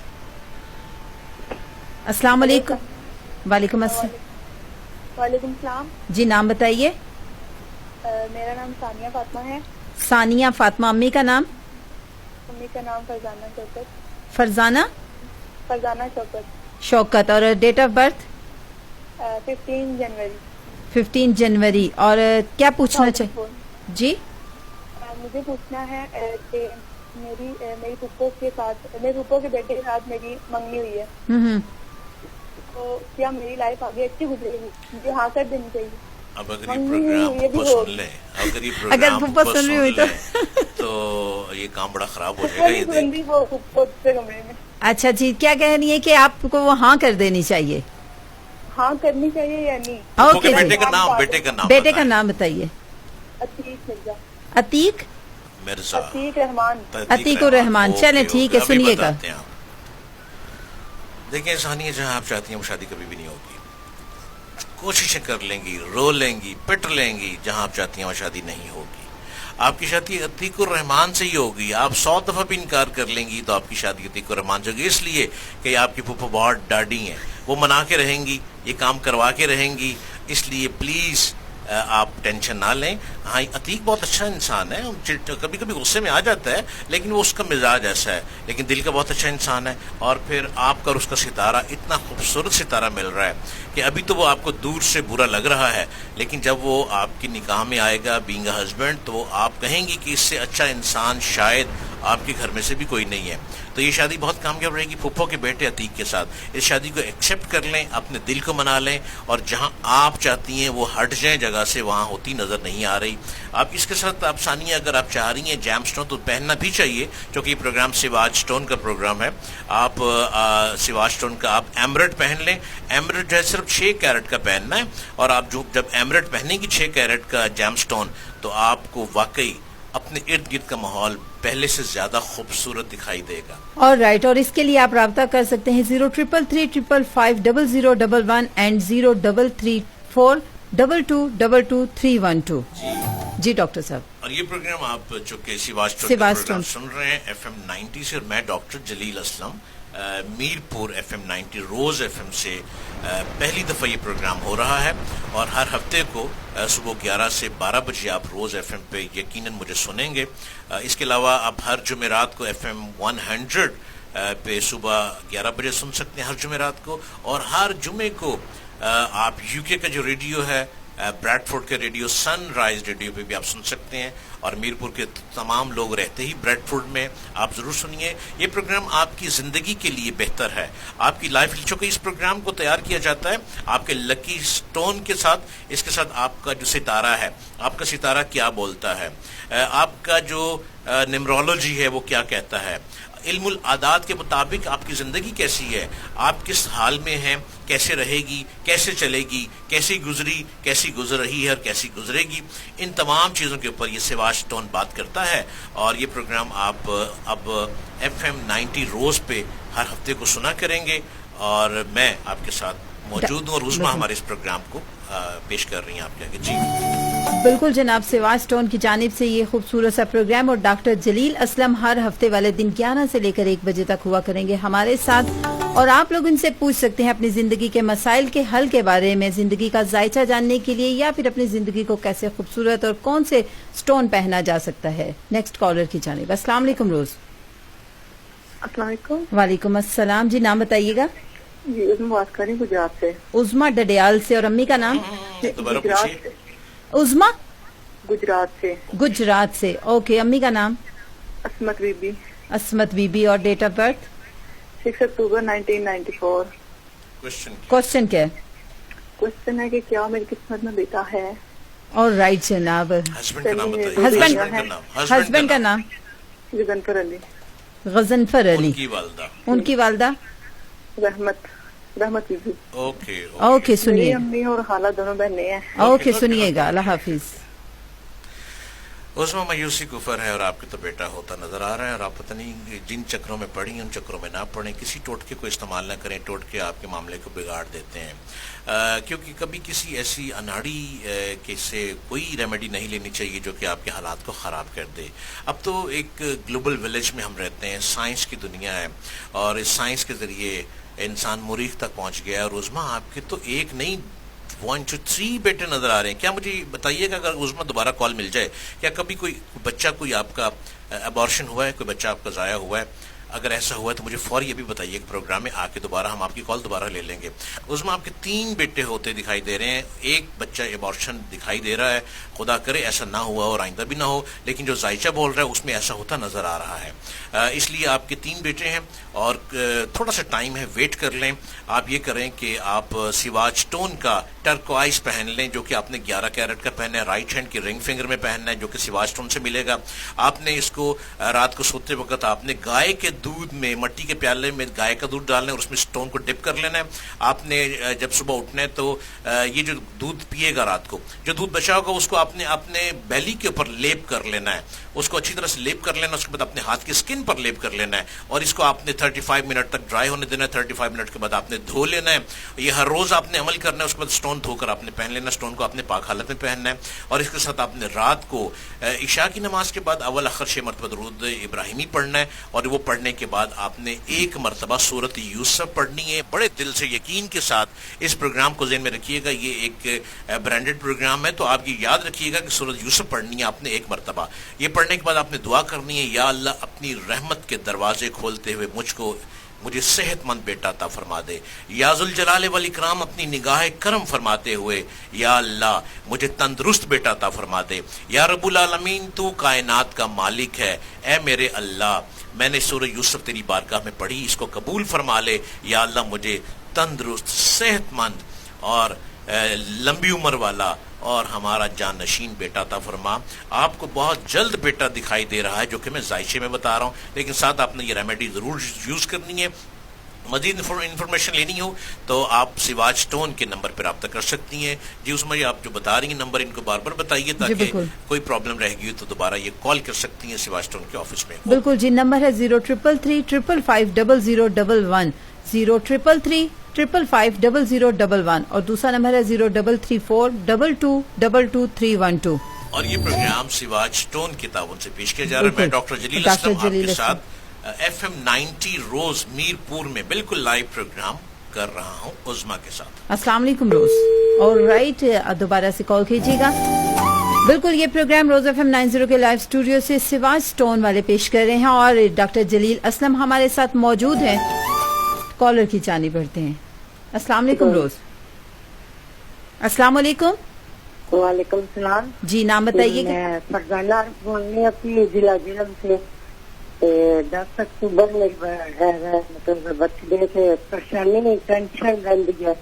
अस्सलाम वालेकुम। वालेकुम अस्सलाम। वालेकुम सलाम। जी, नाम बताइए। मेरा नाम सानिया फातिमा है। सानिया फातिमा। अम्मी का नाम? मम्मी का नाम फरजाना शौकत। फरजाना फरजाना शौकत। शौकत। और डेट ऑफ बर्थ? 15 जनवरी। 15 जनवरी। और क्या पूछना चाहिए? 2004। जी, मुझे पूछना है कि मेरी फुप्पो के साथ, मेरे फुप्पो के बेटे के साथ मेरी मंगनी हुई है, तो क्या मेरी लाइफ आगे अच्छी गुजरेगी? मुझे हाँ कर देनी चाहिए। अब अगर ये प्रोग्राम को सुन लें, अगर ये अगर प्रोग्राम फुप्पो को सुन रही सुन हुई तो लें तो ये काम बड़ा खराब हो जाएगा। ये देख, बंदी वो फुप्पो से कमरे में। अच्छा जी, क्या कह रही है कि आपको वो हाँ कर देनी चाहिए? हाँ करनी चाहिए या नहीं? फुप्पो के ओके बेटे जी, का नाम, बेटे का नाम बेटे का बताएं। नाम बताइए। अतीक मिर्जा। अतीक? मिर्जा। अतीक रहमान। अतीक रहमान। ओके, चलें, ओके, ठीक है, अभी सुनिएगा। बताते हैं आप। देखिए, सानिया, जहाँ आप चाहती हैं वो शादी कभी भी नहीं होगी। कोशिशें कर लेंगी, रो लेंगी, पिट लेंगी, जहाँ आप चाहती हैं वो शादी नहीं होगी। आपकी शादी अतीकुर रहमान से ही होगी। आप 100 दफा भी इनकार कर लेंगी तो आपकी शादी अतीकुर रहमान से होगी, इसलिए कि आपकी फूफा बहुत डाडी हैं, वो मना के रहेंगी, ये काम करवा के रहेंगी। इसलिए प्लीज आप टेंशन ना लें। हाँ, अतीक बहुत अच्छा इंसान है, कभी कभी गुस्से में आ जाता है, लेकिन वो उसका मिजाज ऐसा है, लेकिन दिल का बहुत अच्छा इंसान है। और फिर आपका और उसका सितारा, इतना खूबसूरत सितारा मिल रहा है कि अभी तो वो आपको दूर से बुरा लग रहा है, लेकिन जब वो आपकी निकाह में आएगा बीइंग अ हस्बैंड, तो आप कहेंगी कि इससे अच्छा इंसान शायद आपके घर में से भी कोई नहीं है। तो ये शादी बहुत कामयाब रहेगी फूफो के बेटे अतीक के साथ। इस शादी को एक्सेप्ट कर लें, अपने दिल को मना लें, और जहां आप चाहती हैं वो हट जाएं जगह से, वहां होती नजर नहीं आ रही। आप इसके साथ, आप सानिया, अगर आप चाह रही हैं जैम स्टोन तो पहनना भी चाहिए, क्योंकि ये प्रोग्राम सिवाज स्टोन का प्रोग्राम है। आप सिवाज स्टोन का आप एमरेट पहन लें। एमरेट जो है सिर्फ 6 कैरेट का पहनना है, और आप जब एमरेट पहनेंगी 6 कैरेट का जैम स्टोन, तो आपको वाकई अपने इर्द गिर्द का माहौल पहले से ज्यादा खूबसूरत दिखाई देगा। और राइट, और इसके लिए आप राब्ता कर सकते हैं 0333550011 एंड 0334222312। जी डॉक्टर साहब। और ये प्रोग्राम आप चूंकि सिवाज सिवाज प्रोग्राम स्टोन। सुन रहे हैं FM 90 से, और मैं डॉक्टर जलील असलम मीरपुर FM 90 रोज FM से पहली दफ़ा ये प्रोग्राम हो रहा है, और हर हफ्ते को सुबह 11 से 12 बजे आप रोज FM पे यकीनन मुझे सुनेंगे। इसके अलावा आप हर जुमेरात को FM 100 पे सुबह 11 बजे सुन सकते हैं हर जुमेरात को, और हर जुमे को आप UK का जो रेडियो है, ब्रैडफोर्ड के रेडियो सनराइज रेडियो पे भी आप सुन सकते हैं, और मीरपुर के तमाम लोग रहते ही ब्रैडफोर्ड में, आप जरूर सुनिए। ये प्रोग्राम आपकी जिंदगी के लिए बेहतर है, आपकी लाइफ। चूंकि इस प्रोग्राम को तैयार किया जाता है आपके लकी स्टोन के साथ, इसके साथ आपका जो सितारा है, आपका सितारा क्या बोलता है, आपका जो न्यूमरोलॉजी है वो क्या कहता है, علم العادات کے مطابق آپ کی زندگی کیسی ہے, آپ کس حال میں ہیں, کیسے رہے گی, کیسے چلے گی, کیسی گزری, کیسی گزر رہی ہے اور کیسی گزرے گی, ان تمام چیزوں کے اوپر یہ سواج ٹون بات کرتا ہے. اور یہ پروگرام آپ اب FM 90 روز پہ ہر ہفتے کو سنا کریں گے, اور میں آپ کے ساتھ موجود ہوں, اور عظما ہمارے اس پروگرام کو پیش کر رہی ہیں آپ کے آگے. جی بالکل جناب, سواج ٹون کی جانب سے یہ خوبصورت سا پروگرام, اور ڈاکٹر جلیل اسلم ہر ہفتے والے دن 11 سے لے کر 1 بجے تک ہوا کریں گے ہمارے ساتھ, اور آپ لوگ ان سے پوچھ سکتے ہیں اپنی زندگی کے مسائل کے حل کے بارے میں, زندگی کا ذائچہ جاننے کے لیے, یا پھر اپنی زندگی کو کیسے خوبصورت اور کون سے سٹون پہنا جا سکتا ہے. نیکسٹ کالر کی جانب. السلام علیکم روز. السلام علیکم. وعلیکم السلام. جی نام بتائیے گا. جی عظما بات کر رہی ہوں گجرات سے. عظما ڈڈیال سے. اور امی کا نام؟ دوبارہ گجرات پوچھیے. عظما گجرات سے. گجرات سے. اوکے, امی کا نام؟ عصمت بی بی. عصمت بی بی. اور date of birth? 6 October 1994. Question کیا ہے؟ کوشچن ہے کہ کیا میری قسمت میں بیٹا ہے؟ اور رائٹ جناب. ہسبینڈ کا نام بتائیے. ہسبینڈ کا نام؟ غضنفر علی. غضنفر علی. ان کی والدہ. ان کی والدہ؟ رحمت بی بی. اوکے اوکے, سنیے. میری امی اور خالہ دونوں بہنیں ہیں. اوکے, سنیے گا. اللہ حافظ. عظما مایوسی کفر ہے, اور آپ کے تو بیٹا ہوتا نظر آ رہا ہے, اور آپ پتہ نہیں جن چکروں میں پڑھی ان چکروں میں نہ پڑھیں. کسی ٹوٹکے کو استعمال نہ کریں, ٹوٹکے آپ کے معاملے کو بگاڑ دیتے ہیں, کیونکہ کبھی کسی ایسی اناڑی کے سے کوئی ریمیڈی نہیں لینی چاہیے جو کہ آپ کے حالات کو خراب کر دے. اب تو ایک گلوبل ولیج میں ہم رہتے ہیں, سائنس کی دنیا ہے, اور اس سائنس کے ذریعے انسان مریخ تک پہنچ گیا ہے. اور عظما آپ کے تو ایک نہیں 1 2 3 بیٹے نظر آ رہے ہیں. کیا مجھے بتائیے گا, اگر عظما دوبارہ کال مل جائے, کیا کبھی کوئی بچہ, کوئی آپ کا ابارشن ہوا ہے, کوئی بچہ آپ کا ضائع ہوا ہے؟ اگر ایسا ہوا ہے تو مجھے فوری ابھی بتائیے کہ پروگرام میں آ کے دوبارہ ہم آپ کی کال دوبارہ لے لیں گے. عظما آپ کے 3 بیٹے ہوتے دکھائی دے رہے ہیں, ایک بچہ ابارشن دکھائی دے رہا ہے. خدا کرے ایسا نہ ہوا اور آئندہ بھی نہ ہو, لیکن جو ذائچہ بول رہا ہے اس میں ایسا ہوتا نظر آ رہا ہے. اس لیے آپ کے 3 بیٹے ہیں, اور تھوڑا سا ٹائم ہے, ویٹ کر لیں. آپ یہ کریں کہ آپ سواج ٹون کا ٹرکوائز پہن لیں, جو کہ آپ نے 11 کیرٹ کا پہننا ہے, رائٹ ہینڈ کی رنگ فنگر میں پہننا ہے, جو کہ سواج ٹون سے ملے گا. آپ نے اس کو رات کو سوتے وقت آپ نے گائے کے دودھ میں, مٹی کے پیالے میں گائے کا دودھ ڈالنا ہے, اور اس میں سٹون کو ڈپ کر لینا ہے. آپ نے جب صبح اٹھنا ہے تو یہ جو دودھ پیے گا رات کو, جو دودھ بچا ہوگا اس کو آپ نے اپنے بیلی کے اوپر لیپ کر لینا ہے, اس کو اچھی طرح سے لیپ کر لینا. اس کے بعد اپنے ہاتھ کی سکن پر لیپ کر لینا ہے, اور اس کو آپ نے 35 منٹ تک ڈرائی ہونے دینا ہے. 35 منٹ کے بعد آپ نے دھو لینا ہے. یہ ہر روز آپ نے عمل کرنا ہے. اس کے بعد سٹون دھو کر آپ نے پہن لینا. سٹون کو آپ نے پاک حالت میں پہننا ہے, اور اس کے ساتھ آپ نے رات کو عشاء کی نماز کے بعد اول آخر 6 مرتبہ درود ابراہیمی پڑھنا ہے, اور وہ پڑھنے کے بعد آپ نے 1 مرتبہ سورۃ یوسف پڑھنی ہے. بڑے دل سے یقین کے ساتھ اس پروگرام کو ذہن میں رکھیے گا, یہ ایک برانڈڈ پروگرام ہے, تو آپ یہ یاد رکھیے گا کہ سورۃ یوسف پڑھنی ہے آپ نے 1 مرتبہ. یہ پڑھنے کے بعد آپ نے دعا کرنی ہے, یا اللہ اپنی رحمت کے دروازے کھولتے ہوئے مجھے صحت مند بیٹا عطا فرما دے. یا ذوالجلال والاکرام اپنی نگاہ کرم فرماتے ہوئے, یا اللہ مجھے تندرست بیٹا عطا فرما دے. یا رب العالمین تو کائنات کا مالک ہے, اے میرے اللہ میں نے سورہ یوسف تیری بارگاہ میں پڑھی, اس کو قبول فرما لے. یا اللہ مجھے تندرست, صحت مند اور لمبی عمر والا اور ہمارا جان نشین بیٹا عطا فرما. آپ کو بہت جلد بیٹا دکھائی دے رہا ہے, جو کہ میں ذائچے میں بتا رہا ہوں, لیکن ساتھ آپ نے یہ ریمیڈی ضرور یوز کرنی ہے. مزید انفارمیشن لینی ہو تو آپ سواج ٹون کے نمبر پر رابطہ کر سکتی ہیں. جی اس میں آپ جو بتا رہی ہیں نمبر, ان کو بار بار بتائیے تاکہ کوئی پرابلم رہ گئی تو دوبارہ یہ کال کر سکتی ہیں سواج ٹون کے آفس میں. بالکل جی, نمبر ہے 0333550011 0333550011, اور دوسرا نمبر ہے 0334222312. اور یہ پروگرام سواج ٹون کے تعاون سے پیش کیا جا رہا ہے. میں ڈاکٹر جلیل اسلم آپ کے ساتھ FM 90 روز میرپور میں بالکل لائیو پروگرام کر رہا ہوں عظما کے ساتھ. السلام علیکم روز. اور رائٹ, دوبارہ سے کال کیجیے گا. بالکل یہ پروگرام روز FM 90 کے لائیو اسٹوڈیو سے سواج ٹون والے پیش کر رہے ہیں, اور ڈاکٹر جلیل اسلم ہمارے ساتھ موجود ہیں. کالر کی جانب بڑھتے ہیں. السلام علیکم روز. السلام علیکم. وعلیکم السلام. جی نام بتائیے. میں فرزانہ بول رہی ہوں اپنی ضلع جلم سے. 10 اکتوبر مطلب برتھ ڈے سے پریشانی ٹینشن رہی ہے.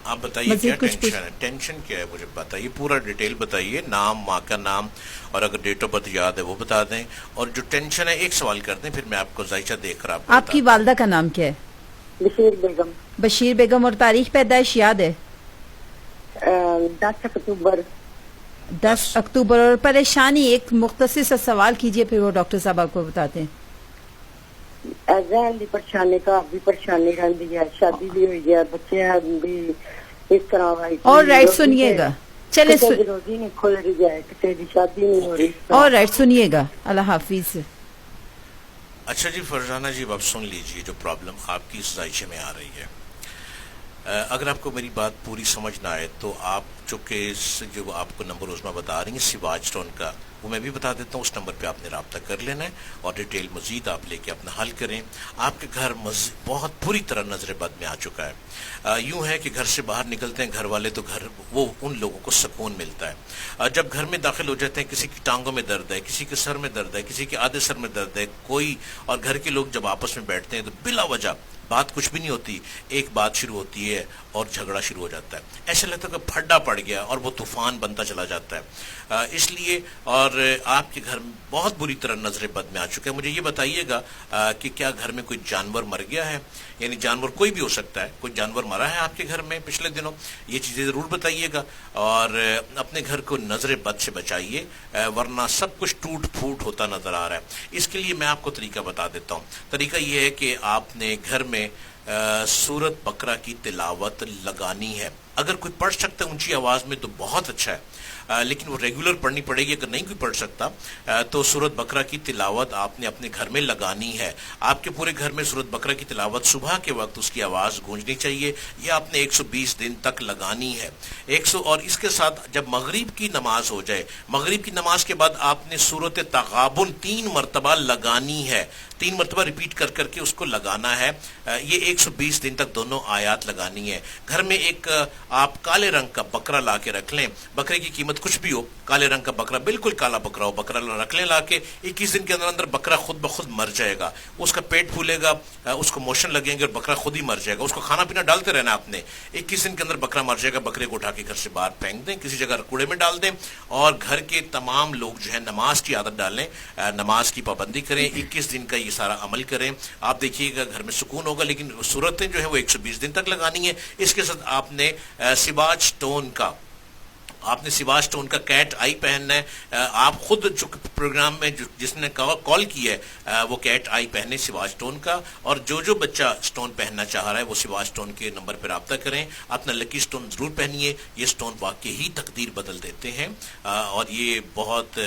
آپ بتائیے مزید کیا کچھ ٹینشن ہے؟ ٹینشن کیا ہے مجھے بتائیے، پورا ڈیٹیل بتائیے، نام، ماں کا نام، اور اگر ڈیٹ آف برتھ یاد ہے وہ بتا دیں، اور جو ٹینشن ہے ایک سوال کر دیں، پھر میں آپ کو ذائچہ دیکھ کر آپ کو آپ کی والدہ کا نام کیا ہے؟ بشیر بیگم، بشیر بیگم، اور تاریخ پیدائش یاد ہے؟ 10 اکتوبر 10 اکتوبر. اور پریشانی ایک مختصر سا سوال کیجئے، پھر وہ ڈاکٹر صاحب آپ کو بتاتے ہیں. ذہن کی پریشانی کا بھی پریشانی رہتی ہے، شادی بھی ہوئی ہے، بچے بھی اس طرح وائی. اور رائٹ سنیے گا، چلے روزی نہیں کھل رہی ہے، کسی کی شادی نہیں ہو رہی. اور رائٹ سنیے گا. اللہ حافظ. اچھا جی فرزانہ جی، اب سن لیجیے جو پرابلم آپ کی اس ذائچے میں آ رہی ہے. اگر آپ کو میری بات پوری سمجھ نہ آئے تو آپ چونکہ جو آپ کو نمبر عظمیٰ بتا رہی ہیں سواج اسٹون کا، وہ میں بھی بتا دیتا ہوں. اس نمبر پہ آپ نے رابطہ کر لینا ہے اور ڈیٹیل مزید آپ لے کے اپنا حل کریں. آپ کے گھر بہت بری طرح نظر بد میں آ چکا ہے. یوں ہے کہ گھر سے باہر نکلتے ہیں گھر والے تو گھر وہ ان لوگوں کو سکون ملتا ہے. جب گھر میں داخل ہو جاتے ہیں کسی کی ٹانگوں میں درد ہے، کسی کے سر میں درد ہے، کسی کے آدھے سر میں درد ہے کوئی، اور گھر کے لوگ جب آپس میں بیٹھتے ہیں تو بلا وجہ بات کچھ بھی نہیں ہوتی، ایک بات شروع ہوتی ہے اور جھگڑا شروع ہو جاتا ہے. ایسا لگتا ہے کہ پھڈا پڑ گیا اور وہ طوفان بنتا چلا جاتا ہے. اس لیے اور آپ کے گھر میں بہت بری طرح نظر بد میں آ چکا ہے. مجھے یہ بتائیے گا کہ کیا گھر میں کوئی جانور مر گیا ہے؟ یعنی جانور کوئی بھی ہو سکتا ہے، کوئی جانور مرا ہے آپ کے گھر میں پچھلے دنوں؟ یہ چیزیں ضرور بتائیے گا اور اپنے گھر کو نظر بد سے بچائیے، ورنہ سب کچھ ٹوٹ پھوٹ ہوتا نظر آ رہا ہے. اس کے لیے میں آپ کو طریقہ بتا دیتا ہوں. طریقہ یہ ہے کہ آپ نے گھر میں سورت بقرہ کی تلاوت لگانی ہے. اگر کوئی پڑھ سکتا ہے اونچی آواز میں تو بہت اچھا ہے، لیکن وہ ریگولر پڑھنی پڑے گی. اگر نہیں کوئی پڑھ سکتا تو سورت بقرہ کی تلاوت آپ نے اپنے گھر میں لگانی ہے. آپ کے پورے گھر میں سورت بقرہ کی تلاوت صبح کے وقت اس کی آواز گونجنی چاہیے. یہ آپ نے 120 دن تک لگانی ہے. 100. اور اس کے ساتھ جب مغرب کی نماز ہو جائے، مغرب کی نماز کے بعد آپ نے سورت تغابن 3 مرتبہ لگانی ہے. 3 مرتبہ ریپیٹ کر کر کے اس کو لگانا ہے. یہ 120 دن تک دونوں آیات لگانی ہے. گھر میں ایک آپ کالے رنگ کا بکرا لا کے رکھ لیں. بکرے کی قیمت کچھ بھی ہو، کالے رنگ کا بکرا، بالکل کالا بکرا ہو، بکرا رکھ لیں لا کے. 21 دن کے اندر اندر بکرا خود بخود مر جائے گا. اس کا پیٹ پھولے گا، اس کو موشن لگیں گے اور بکرا خود ہی مر جائے گا. اس کو کھانا پینا ڈالتے رہنا آپ نے. 21 دن کے اندر بکرا مر جائے گا. بکرے کو اٹھا کے گھر سے باہر پھینک دیں، کسی جگہ کوڑے میں ڈال دیں. اور گھر کے تمام لوگ جو ہے نماز کی عادت ڈالیں، نماز کی پابندی کریں. 21 دن کا یہ سارا عمل کریں. آپ دیکھیے گا گھر میں سکون ہوگا. لیکن صورتیں جو ہے وہ 120 دن تک لگانی ہے. اس کے ساتھ آپ نے سواج اسٹون کا کیٹ آئی پہننا ہے. آپ خود جو پروگرام میں جس نے کال کی ہے وہ کیٹ آئی پہنے سواج اسٹون کا. اور جو بچہ اسٹون پہننا چاہ رہا ہے وہ سواج اسٹون کے نمبر پہ رابطہ کریں. اپنا لکی اسٹون ضرور پہنیے. یہ اسٹون واقعی تقدیر بدل دیتے ہیں اور یہ بہت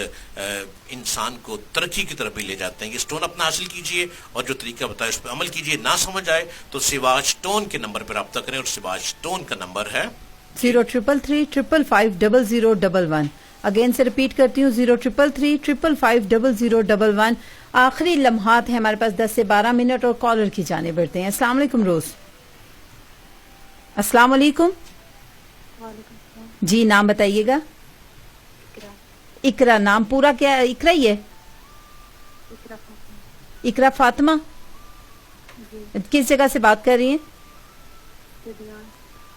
انسان کو ترقی کی طرف بھی لے جاتے ہیں. یہ اسٹون اپنا حاصل کیجئے اور جو طریقہ بتایا اس پہ عمل کیجئے. نہ سمجھ آئے تو سواج اسٹون کے نمبر پہ رابطہ کریں. اور سواج اسٹون کا نمبر ہے 033355011. اگین سے ریپیٹ کرتی ہوں 033355011. آخری لمحات ہیں ہمارے پاس 10 سے 12 منٹ اور کالر کی جانب بڑھتے ہیں. السلام علیکم روز. السلام علیکم. جی نام بتائیے گا. اقرا. نام پورا کیا ہے؟ اقرا ہی ہے. اقرا فاطمہ. کس جگہ سے بات کر رہی ہیں؟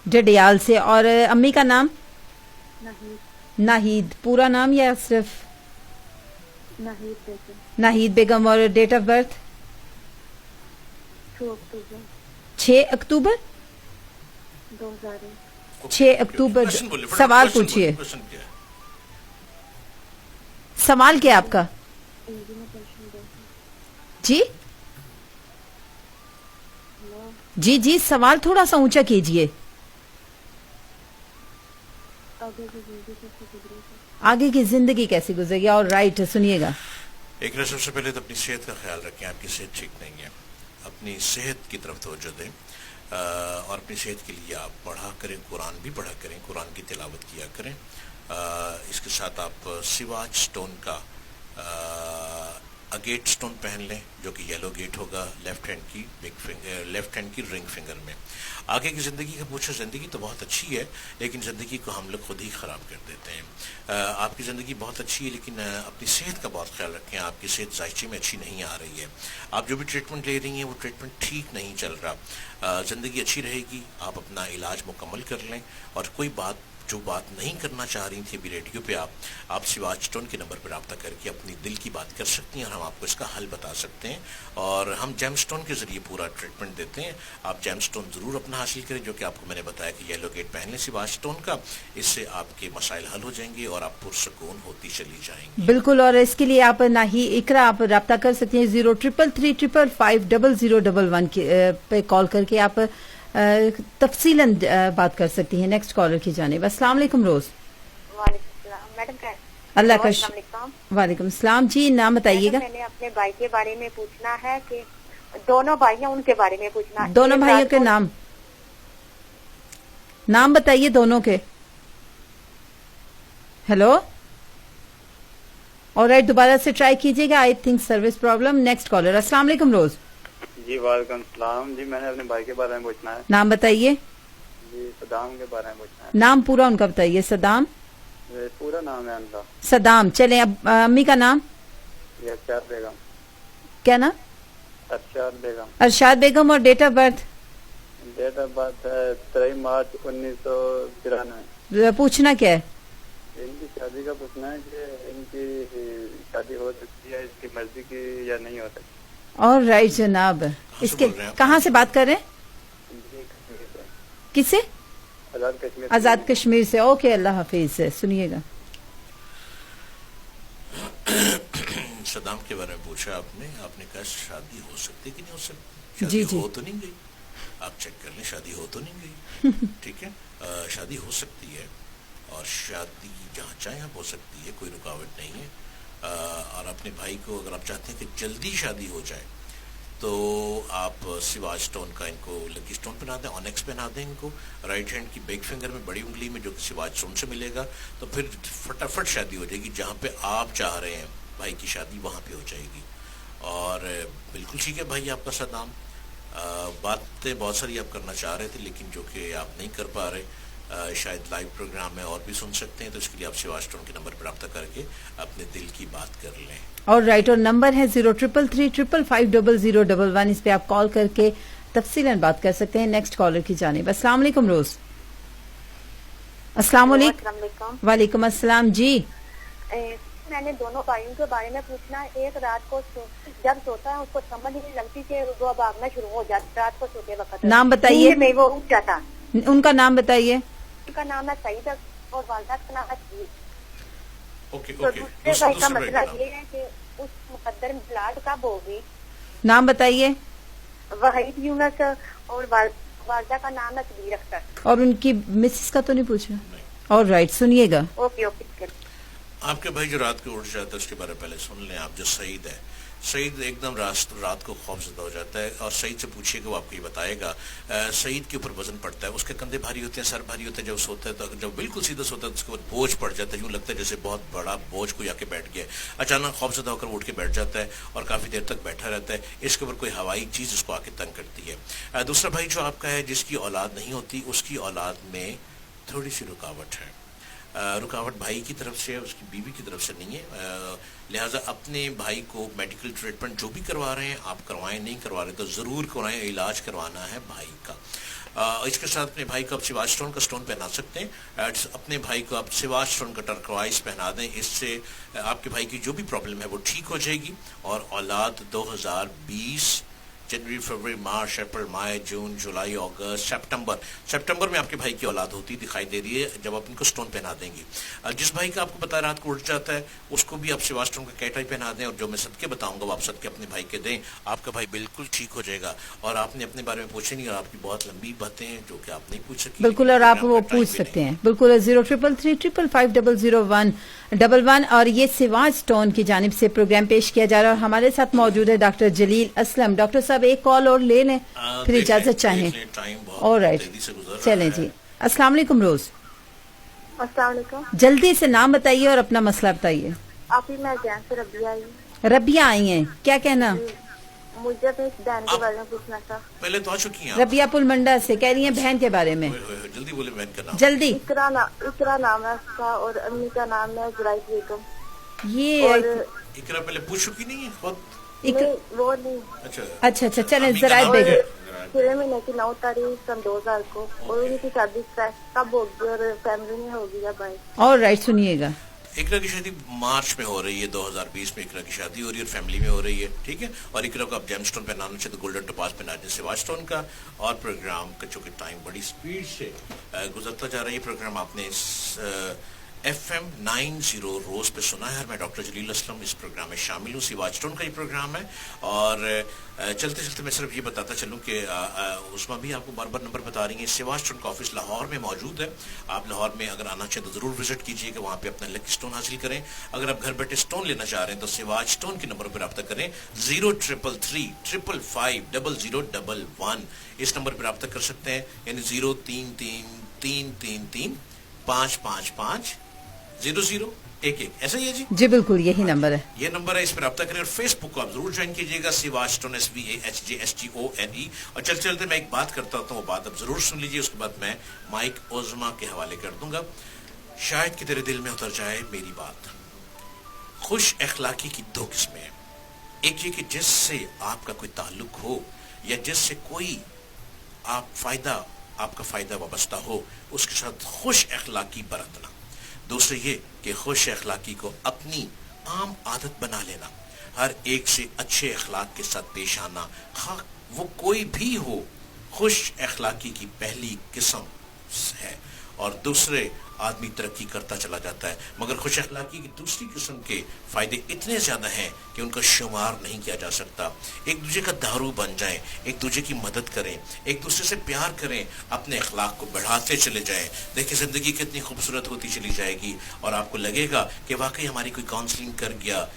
ڈڈیال سے. اور امی کا نام؟ ناہید. پورا نام یا صرف ناہید بیگم. اور ڈیٹ آف برتھ؟ 6 اکتوبر 6 اکتوبر. سوال پوچھئے. سوال کیا آپ کا؟ جی جی سوال تھوڑا سا اونچا کیجئے. آگے کی زندگی کیسی گزرے گی؟ اور رائٹ سنیے گا. ایک سب سے پہلے تو اپنی صحت کا خیال رکھیں. آپ کی صحت ٹھیک نہیں ہے. اپنی صحت کی طرف توجہ دیں اور اپنی صحت کے لیے آپ پڑھا کریں، قرآن بھی پڑھا کریں، قرآن کی تلاوت کیا کریں. اس کے ساتھ آپ سواج اسٹون کا अगेट स्टोन पहन लें जो कि येलो गेट होगा लेफ्ट हैंड की रिंग फिंगर में। आगे की ज़िंदगी का पूछो, ज़िंदगी तो बहुत अच्छी है लेकिन ज़िंदगी को हम लोग खुद ही ख़राब कर देते हैं। आपकी ज़िंदगी बहुत अच्छी है लेकिन अपनी सेहत का बहुत ख्याल रखें। आपकी सेहत जायचे में अच्छी नहीं आ रही है, आप जो भी ट्रीटमेंट ले रही हैं वो ट्रीटमेंट ठीक नहीं चल रहा। ज़िंदगी अच्छी रहेगी, आप अपना इलाज मुकम्मल कर लें। और कोई जो बात नहीं करना चाह रही थी अभी रेडियो पे आप सिवाज स्टोन के नंबर पर रब्ता करके अपनी दिल की बात कर सकती हैं और हम आपको इसका हल बता सकते हैं। और हम जेम स्टोन के ज़रिए पूरा ट्रीटमेंट देते हैं। आप जेम स्टोन ज़रूर अपना हासिल करें जो कि आपको मैंने बताया कि येलो गेट पहन लें सिवाज स्टोन का, इससे आपके मसाइल हल हो जाएंगे और आप पुरसकून होती चली जाएंगी। बिल्कुल, और इसके लिए आप ना ही इकरा आप रब्ता कर सकते हैं 0333550011 पे कॉल करके आप तफसीलन बात कर सकती हैं। नेक्स्ट कॉलर की जानिब। अस्सलाम वालेकुम रोज। मैडम क्या अल्लाह का वालेकुम सलाम जी, नाम बताइएगा। मैंने अपने भाई के बारे में पूछना है कि दोनों भाई हैं उनके बारे में पूछना है। दोनों भाइयों के नाम बताइए दोनों के। हेलो, ऑलराइट, दोबारा से ट्राई कीजिएगा, I think service problem. Next collar. अस्सलाम वालेकुम रोज। जी वालेकुम सलाम जी, मैंने अपने भाई के बारे में पूछना है। नाम बताइए। जी सदाम के बारे में पूछना है। नाम पूरा उनका बताइए। सदाम, पूरा नाम है उनका सदाम। चले, अब अम्मी का नाम। ये अरशाद बेगम। क्या नाम? अरशाद बेगम। अरशाद बेगम। और date of birth? Date of birth है 23 मार्च 1993। पूछना क्या है? इनकी शादी का पूछना है कि इनकी शादी हो सकती है इसकी मर्जी की या नहीं हो सकती। और राइट जनाब, इसके कहाँ से बात कर रहे हैं? किससे? आजाद कश्मीर। आजाद कश्मीर से। ओके, अल्लाह हाफिज। सुनिएगा। सदाम के बारे में पूछा आपने कहा शादी हो सकती है कि नहीं हो सकती। जी शादी जी हो तो नहीं गई, आप चेक कर लें, शादी हो तो नहीं गई। ठीक है, शादी हो सकती है और शादी जहाँ चाहे आप हो सकती है, कोई रुकावट नहीं है। और अपने भाई को अगर आप चाहते हैं कि जल्दी शादी हो जाए तो आप सिवाज स्टोन का इनको लकी स्टोन पहना दें, ऑनेक्स पहना दें इनको राइट हैंड की बिग फिंगर में, बड़ी उंगली में, जो कि सिवाज स्टोन से मिलेगा। तो फिर फटाफट शादी हो जाएगी, जहाँ पे आप चाह रहे हैं भाई की शादी वहाँ पे हो जाएगी। और बिल्कुल ठीक है भाई आपका सदाम, बातें बहुत सारी आप करना चाह रहे थे लेकिन जो कि आप नहीं कर पा रहे। शायद लाइव प्रोग्राम में और भी सुन सकते हैं, तो इसके लिए आप सिवाज स्टोन के नंबर पर रब्ता करके अपने दिल की बात कर लें। और राइट, और नंबर है 0333550011। इस पे आप कॉल करके तफसीलन बात कर सकते हैं। नेक्स्ट कॉलर की जानिब। अस्सलाम वालेकुम रोज। अस्सलाम वालेकुम। वालेकुम अस्सलाम जी। मैंने दोनों भाइयों के बारे में पूछना है। एक रात को जब सोता है उसको समझ नहीं लगती कि वो भागना शुरू हो जाता रात को सोते वक्त। नाम बताइए। में वो उठ जाता। उनका नाम बताइए। उनका नाम है सईद और वालदा का नाम है सईद। ओके तो दूसरे भाई का मतलब ये है कि उस मुकद्दर में औलाद कब होगी? नाम बताइए। वहीद यूनस और वालदा का नाम है कबीर अख्तर। और उनकी मिसेस का तो नहीं पूछा? और राइट, सुनिएगा। Okay okay. आपके भाई जो रात को उठ जाता है उसके बारे में पहले सुन लें आप। जो सईद है, सईद एकदम रात को खौफजदा हो जाता है और सईद से पूछिएगा वो आपको ये बताएगा। सईद के ऊपर वजन पड़ता है, उसके कंधे भारी होते हैं, सर भारी होता है। जब सोता है तो जब बिल्कुल सीधा सोता है तो उसके ऊपर बोझ पड़ जाता है, यूँ लगता है जैसे बहुत बड़ा बोझ कोई आके बैठ गया। अचानक खौफजदा होकर वो उठ के बैठ जाता है और काफ़ी देर तक बैठा रहता है। इसके ऊपर कोई हवाई चीज़ उसको आके तंग करती है। दूसरा भाई जो आपका है जिसकी औलाद नहीं होती, उसकी औलाद में थोड़ी सी रुकावट है। रुकावट भाई की तरफ से है, उसकी बीवी की तरफ से नहीं है। लिहाजा अपने भाई को मेडिकल ट्रीटमेंट जो भी करवा रहे हैं आप करवाएं, नहीं करवा रहे तो ज़रूर करवाएं, इलाज करवाना है भाई का। इसके साथ अपने भाई को आप सिवाज स्टोन का स्टोन पहना सकते हैं। अपने भाई को आप सिवाज स्टोन का टर्कवाइज पहना दें, इससे आपके भाई की जो भी प्रॉब्लम है वो ठीक हो जाएगी। और औलाद 2020 जनवरी, फरवरी, मार्च, अप्रैल, मई, जून, जुलाई, अगस्त, सितंबर में आपके भाई की औलाद होती दिखाई दे रही है जब आप इनको स्टोन पहना देंगे। जिस भाई का आपको पता है रात को उठ जाता है उसको भी आप सिवा स्टोन का कैटाई पहना दें और जो मैं सदके बताऊंगा वो आप सदके अपने भाई के दें, आपका भाई बिल्कुल ठीक हो जाएगा। और आपने अपने बारे में पूछे नहीं और आपकी बहुत लंबी बातें हैं जो कि आप नहीं पूछ सकी। बिल्कुल, और आप वो पूछ सकते हैं बिल्कुल 0333550011। और ये सिवाज स्टोन की जानिब से प्रोग्राम पेश किया जा रहा है और हमारे साथ मौजूद है डॉक्टर जलील असलम। डॉक्टर साहब एक कॉल और ले लें फिर इजाजत चाहें। ऑलराइट, चलें जी। अस्सलाम वालेकुम रोज। अस्सलाम वालेकुम। जल्दी से नाम बताइए और अपना मसला बताइए। अभी मैं जैन से रबिया आई। रबिया आई हैं, क्या कहना? मुझे अपनी बहन के बारे में पूछना था। पहले तो आ चुकी हैं रबिया पुलमंडा से कह रही हैं बहन के बारे में, जल्दी बोले बहन का नाम। जल्दी। इकरा नाम है उसका और अम्मी का नाम है जुराइद बेगम। ये और इकरा पहले पूछ चुकी नहीं है खुद? नहीं वो नहीं। अच्छा अच्छा चलें, अम्मी का जरा नाम बेगम। है? 6 महीने की 9 तारीख सन 2000 को, और उनकी शादी कब होगी और फैमिली में होगी या भाई? और राइट, सुनिएगा। इकरा की शादी मार्च में हो रही है, 2020 में इकरा की शादी हो रही है और फैमिली में हो रही है, ठीक है। और इकरा को आप जेमस्टोन पहनाना चाहिए तो गोल्डन टोपाज पहना चाहिए सिवाज स्टोन का। और प्रोग्राम का चूंकि टाइम बड़ी स्पीड से गुजरता जा रहा है, ये प्रोग्राम आपने FM 90 रोज पे सुना है। मैं डॉक्टर जलील असलम इस प्रोग्राम में शामिल हूँ। सिवाज स्टोन का ये प्रोग्राम है। और चलते चलते मैं सिर्फ ये बताता चलूँ कि उसमें भी आपको बार बार नंबर बता रही है। सिवाज स्टोन का ऑफिस लाहौर में मौजूद है। आप लाहौर में अगर आना चाहें तो ज़रूर विजिट कीजिएगा, वहाँ पे अपना लकी स्टोन हासिल करें। अगर आप घर बैठे स्टोन लेना चाह रहे हैं तो सिवाज स्टोन के नंबर पर रब्ता करें 0333 555 0011। इस नंबर पर रब्ता कर सकते हैं, यानी 033333 555 0011। ऐसा ही है जी बिल्कुल यही नंबर है। ये नंबर है, इस पर रब्ता करें। और फेसबुक को आप जरूर ज्वाइन कीजिएगा, सिवाज स्टोन SVAHJSTONE। और चलते चलते मैं एक बात करता हूँ, वो बात आप जरूर सुन लीजिए, उसके बाद मैं माइक ओज़मा के हवाले कर दूंगा। शायद कि तेरे दिल में उतर जाए मेरी बात। खुश अखलाकी की 2 किस्में हैं। एक ये कि जिससे आपका कोई ताल्लुक हो या जिससे कोई आपका फायदा वाबस्ता हो, उसके साथ खुश अखलाकी बरतना। दूसरे ये कि खुश अखलाकी को अपनी आम आदत बना लेना, हर एक से अच्छे अखलाक के साथ पेश आना, हाँ वो कोई भी हो। खुश अखलाकी की पहली किस्म है और दूसरे आदमी तरक्की करता चला जाता है, मगर खुश अखलाकी की दूसरी किस्म के फायदे इतने ज्यादा हैं कि उनका शुमार नहीं किया जा सकता। एक दूसरे का दारू बन जाएं, एक दूसरे की मदद करें, एक दूसरे से प्यार करें, अपने अखलाक को बढ़ाते चले जाएं। देखिए जिंदगी कितनी खूबसूरत होती चली जाएगी और आपको लगेगा कि वाकई हमारी कोई काउंसलिंग कर गया।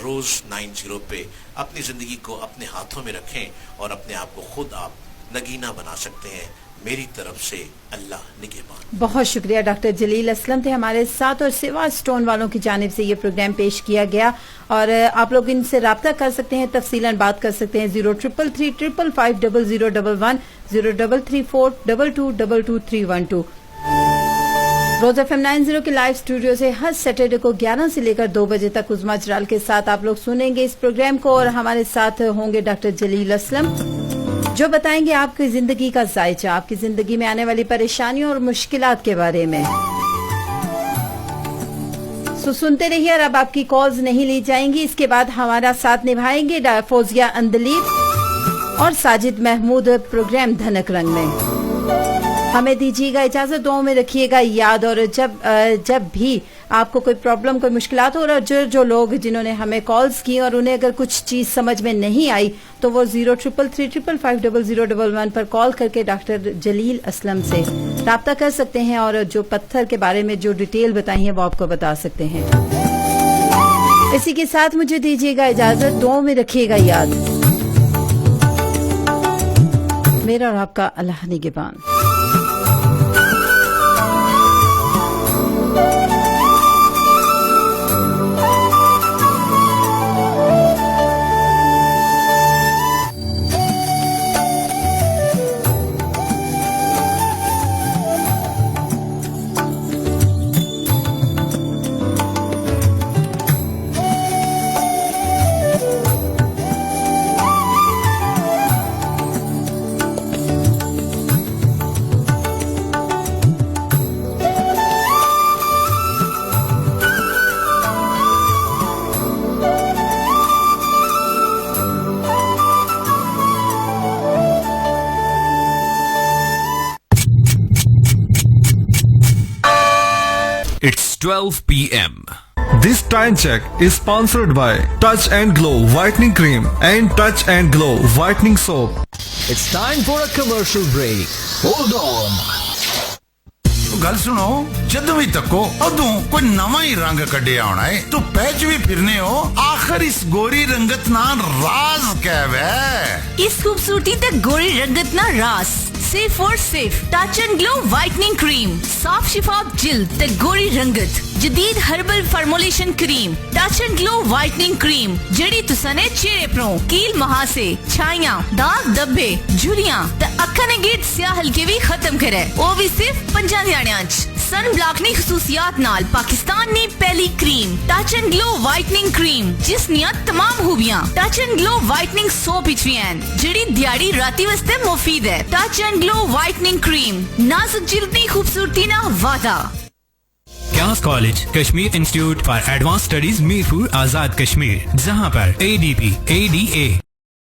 रोज 90 पे अपनी जिंदगी को अपने हाथों में रखें और अपने आप को खुद आप नगीना बना सकते हैं। मेरी तरफ से अल्लाह निगहबान। बहुत शुक्रिया। डॉक्टर जलील असलम थे हमारे साथ और सिवाज स्टोन वालों की जानिब से ये प्रोग्राम पेश किया गया। और आप लोग इनसे राब्ता कर सकते हैं, तफसीलन बात कर सकते हैं 0333 555 0011 0334 2222 312। रोज FM 90 के लाइव स्टूडियो से हर सैटरडे को 11 से लेकर 2 बजे तक उज़मा जलाल के साथ आप लोग सुनेंगे इस प्रोग्राम को। और हमारे साथ होंगे डॉक्टर जलील असलम, जो बताएंगे आपकी जिंदगी का जायचा, आपकी जिंदगी में आने वाली परेशानियों और मुश्किलात के बारे में। सुनते रहिए। और अब आपकी कॉल्स नहीं ली जाएंगी। इसके बाद हमारा साथ निभाएंगे फौजिया अंदलीब और साजिद महमूद प्रोग्राम धनक रंग में। हमें दीजिएगा इजाजत, दुआओं में रखिएगा याद। और जब भी आपको कोई प्रॉब्लम, कोई मुश्किलात हो रहा है, जो लोग जिन्होंने हमें कॉल्स की और उन्हें अगर कुछ चीज समझ में नहीं आई तो वो 0333 555 0011 पर कॉल करके डॉक्टर जलील असलम से राब्ता कर सकते हैं और जो पत्थर के बारे में जो डिटेल बताई है वो आपको बता सकते हैं। इसी के साथ मुझे दीजिएगा इजाजत, दुआओं में रखिएगा याद। मेरा और आपका अल्लाह निगहबान। It's 12 p.m. This time check is sponsored by Touch and Glow Whitening Cream and Touch and Glow Whitening Soap. It's time for a commercial break. Hold on. गल सुनो, जदों भी तको उदों कोई नवा ही रंग कढ़िया होना है तो पैच भी फिरने हो। आखिर इस गोरी रंगत ना राज क्या है? इस खूबसूरती तक गोरी रंगत ना राज सिर्फ और सिर्फ touch and glow whitening cream, साफ शिफाफ जिल्द ते गोरी रंगत जदीद herbal formulation cream touch and glow whitening cream ਜਿਹੜੀ ਤੁਸਾਂ ਨੇ ਚਿਹਰੇ ਪਰੋਂ ਕੀਲ ਮਹਾਸੇ ਛਾਈਆਂ ਦਾਗ ਧੱਬੇ ਝੁਰੀਆਂ ਤੇ ਅੱਖਾਂ ਦੇ ਗੇਟ ਸਿਆਹ ਹਲਕੇ ਵੀ ਖਤਮ ਕਰੇ ਉਹ ਵੀ ਸਿਰਫ 5 ਦਿਹਾੜਿਆਂ 'ਚ सन ब्लॉक ने खसूसियात नाल पाकिस्तान ने पहली cream touch and glow whitening cream जिस निया तमाम खूबियां touch and glow whitening soap विच भी हैं जेडी दिहाड़ी राती वास्ते मुफीद है touch and glow whitening cream नाजुक जिल्द दी खूबसूरती ना वादा क्यास college Kashmir institute for advance studies Mirpur Azad Kashmir जहां पर ADP ADA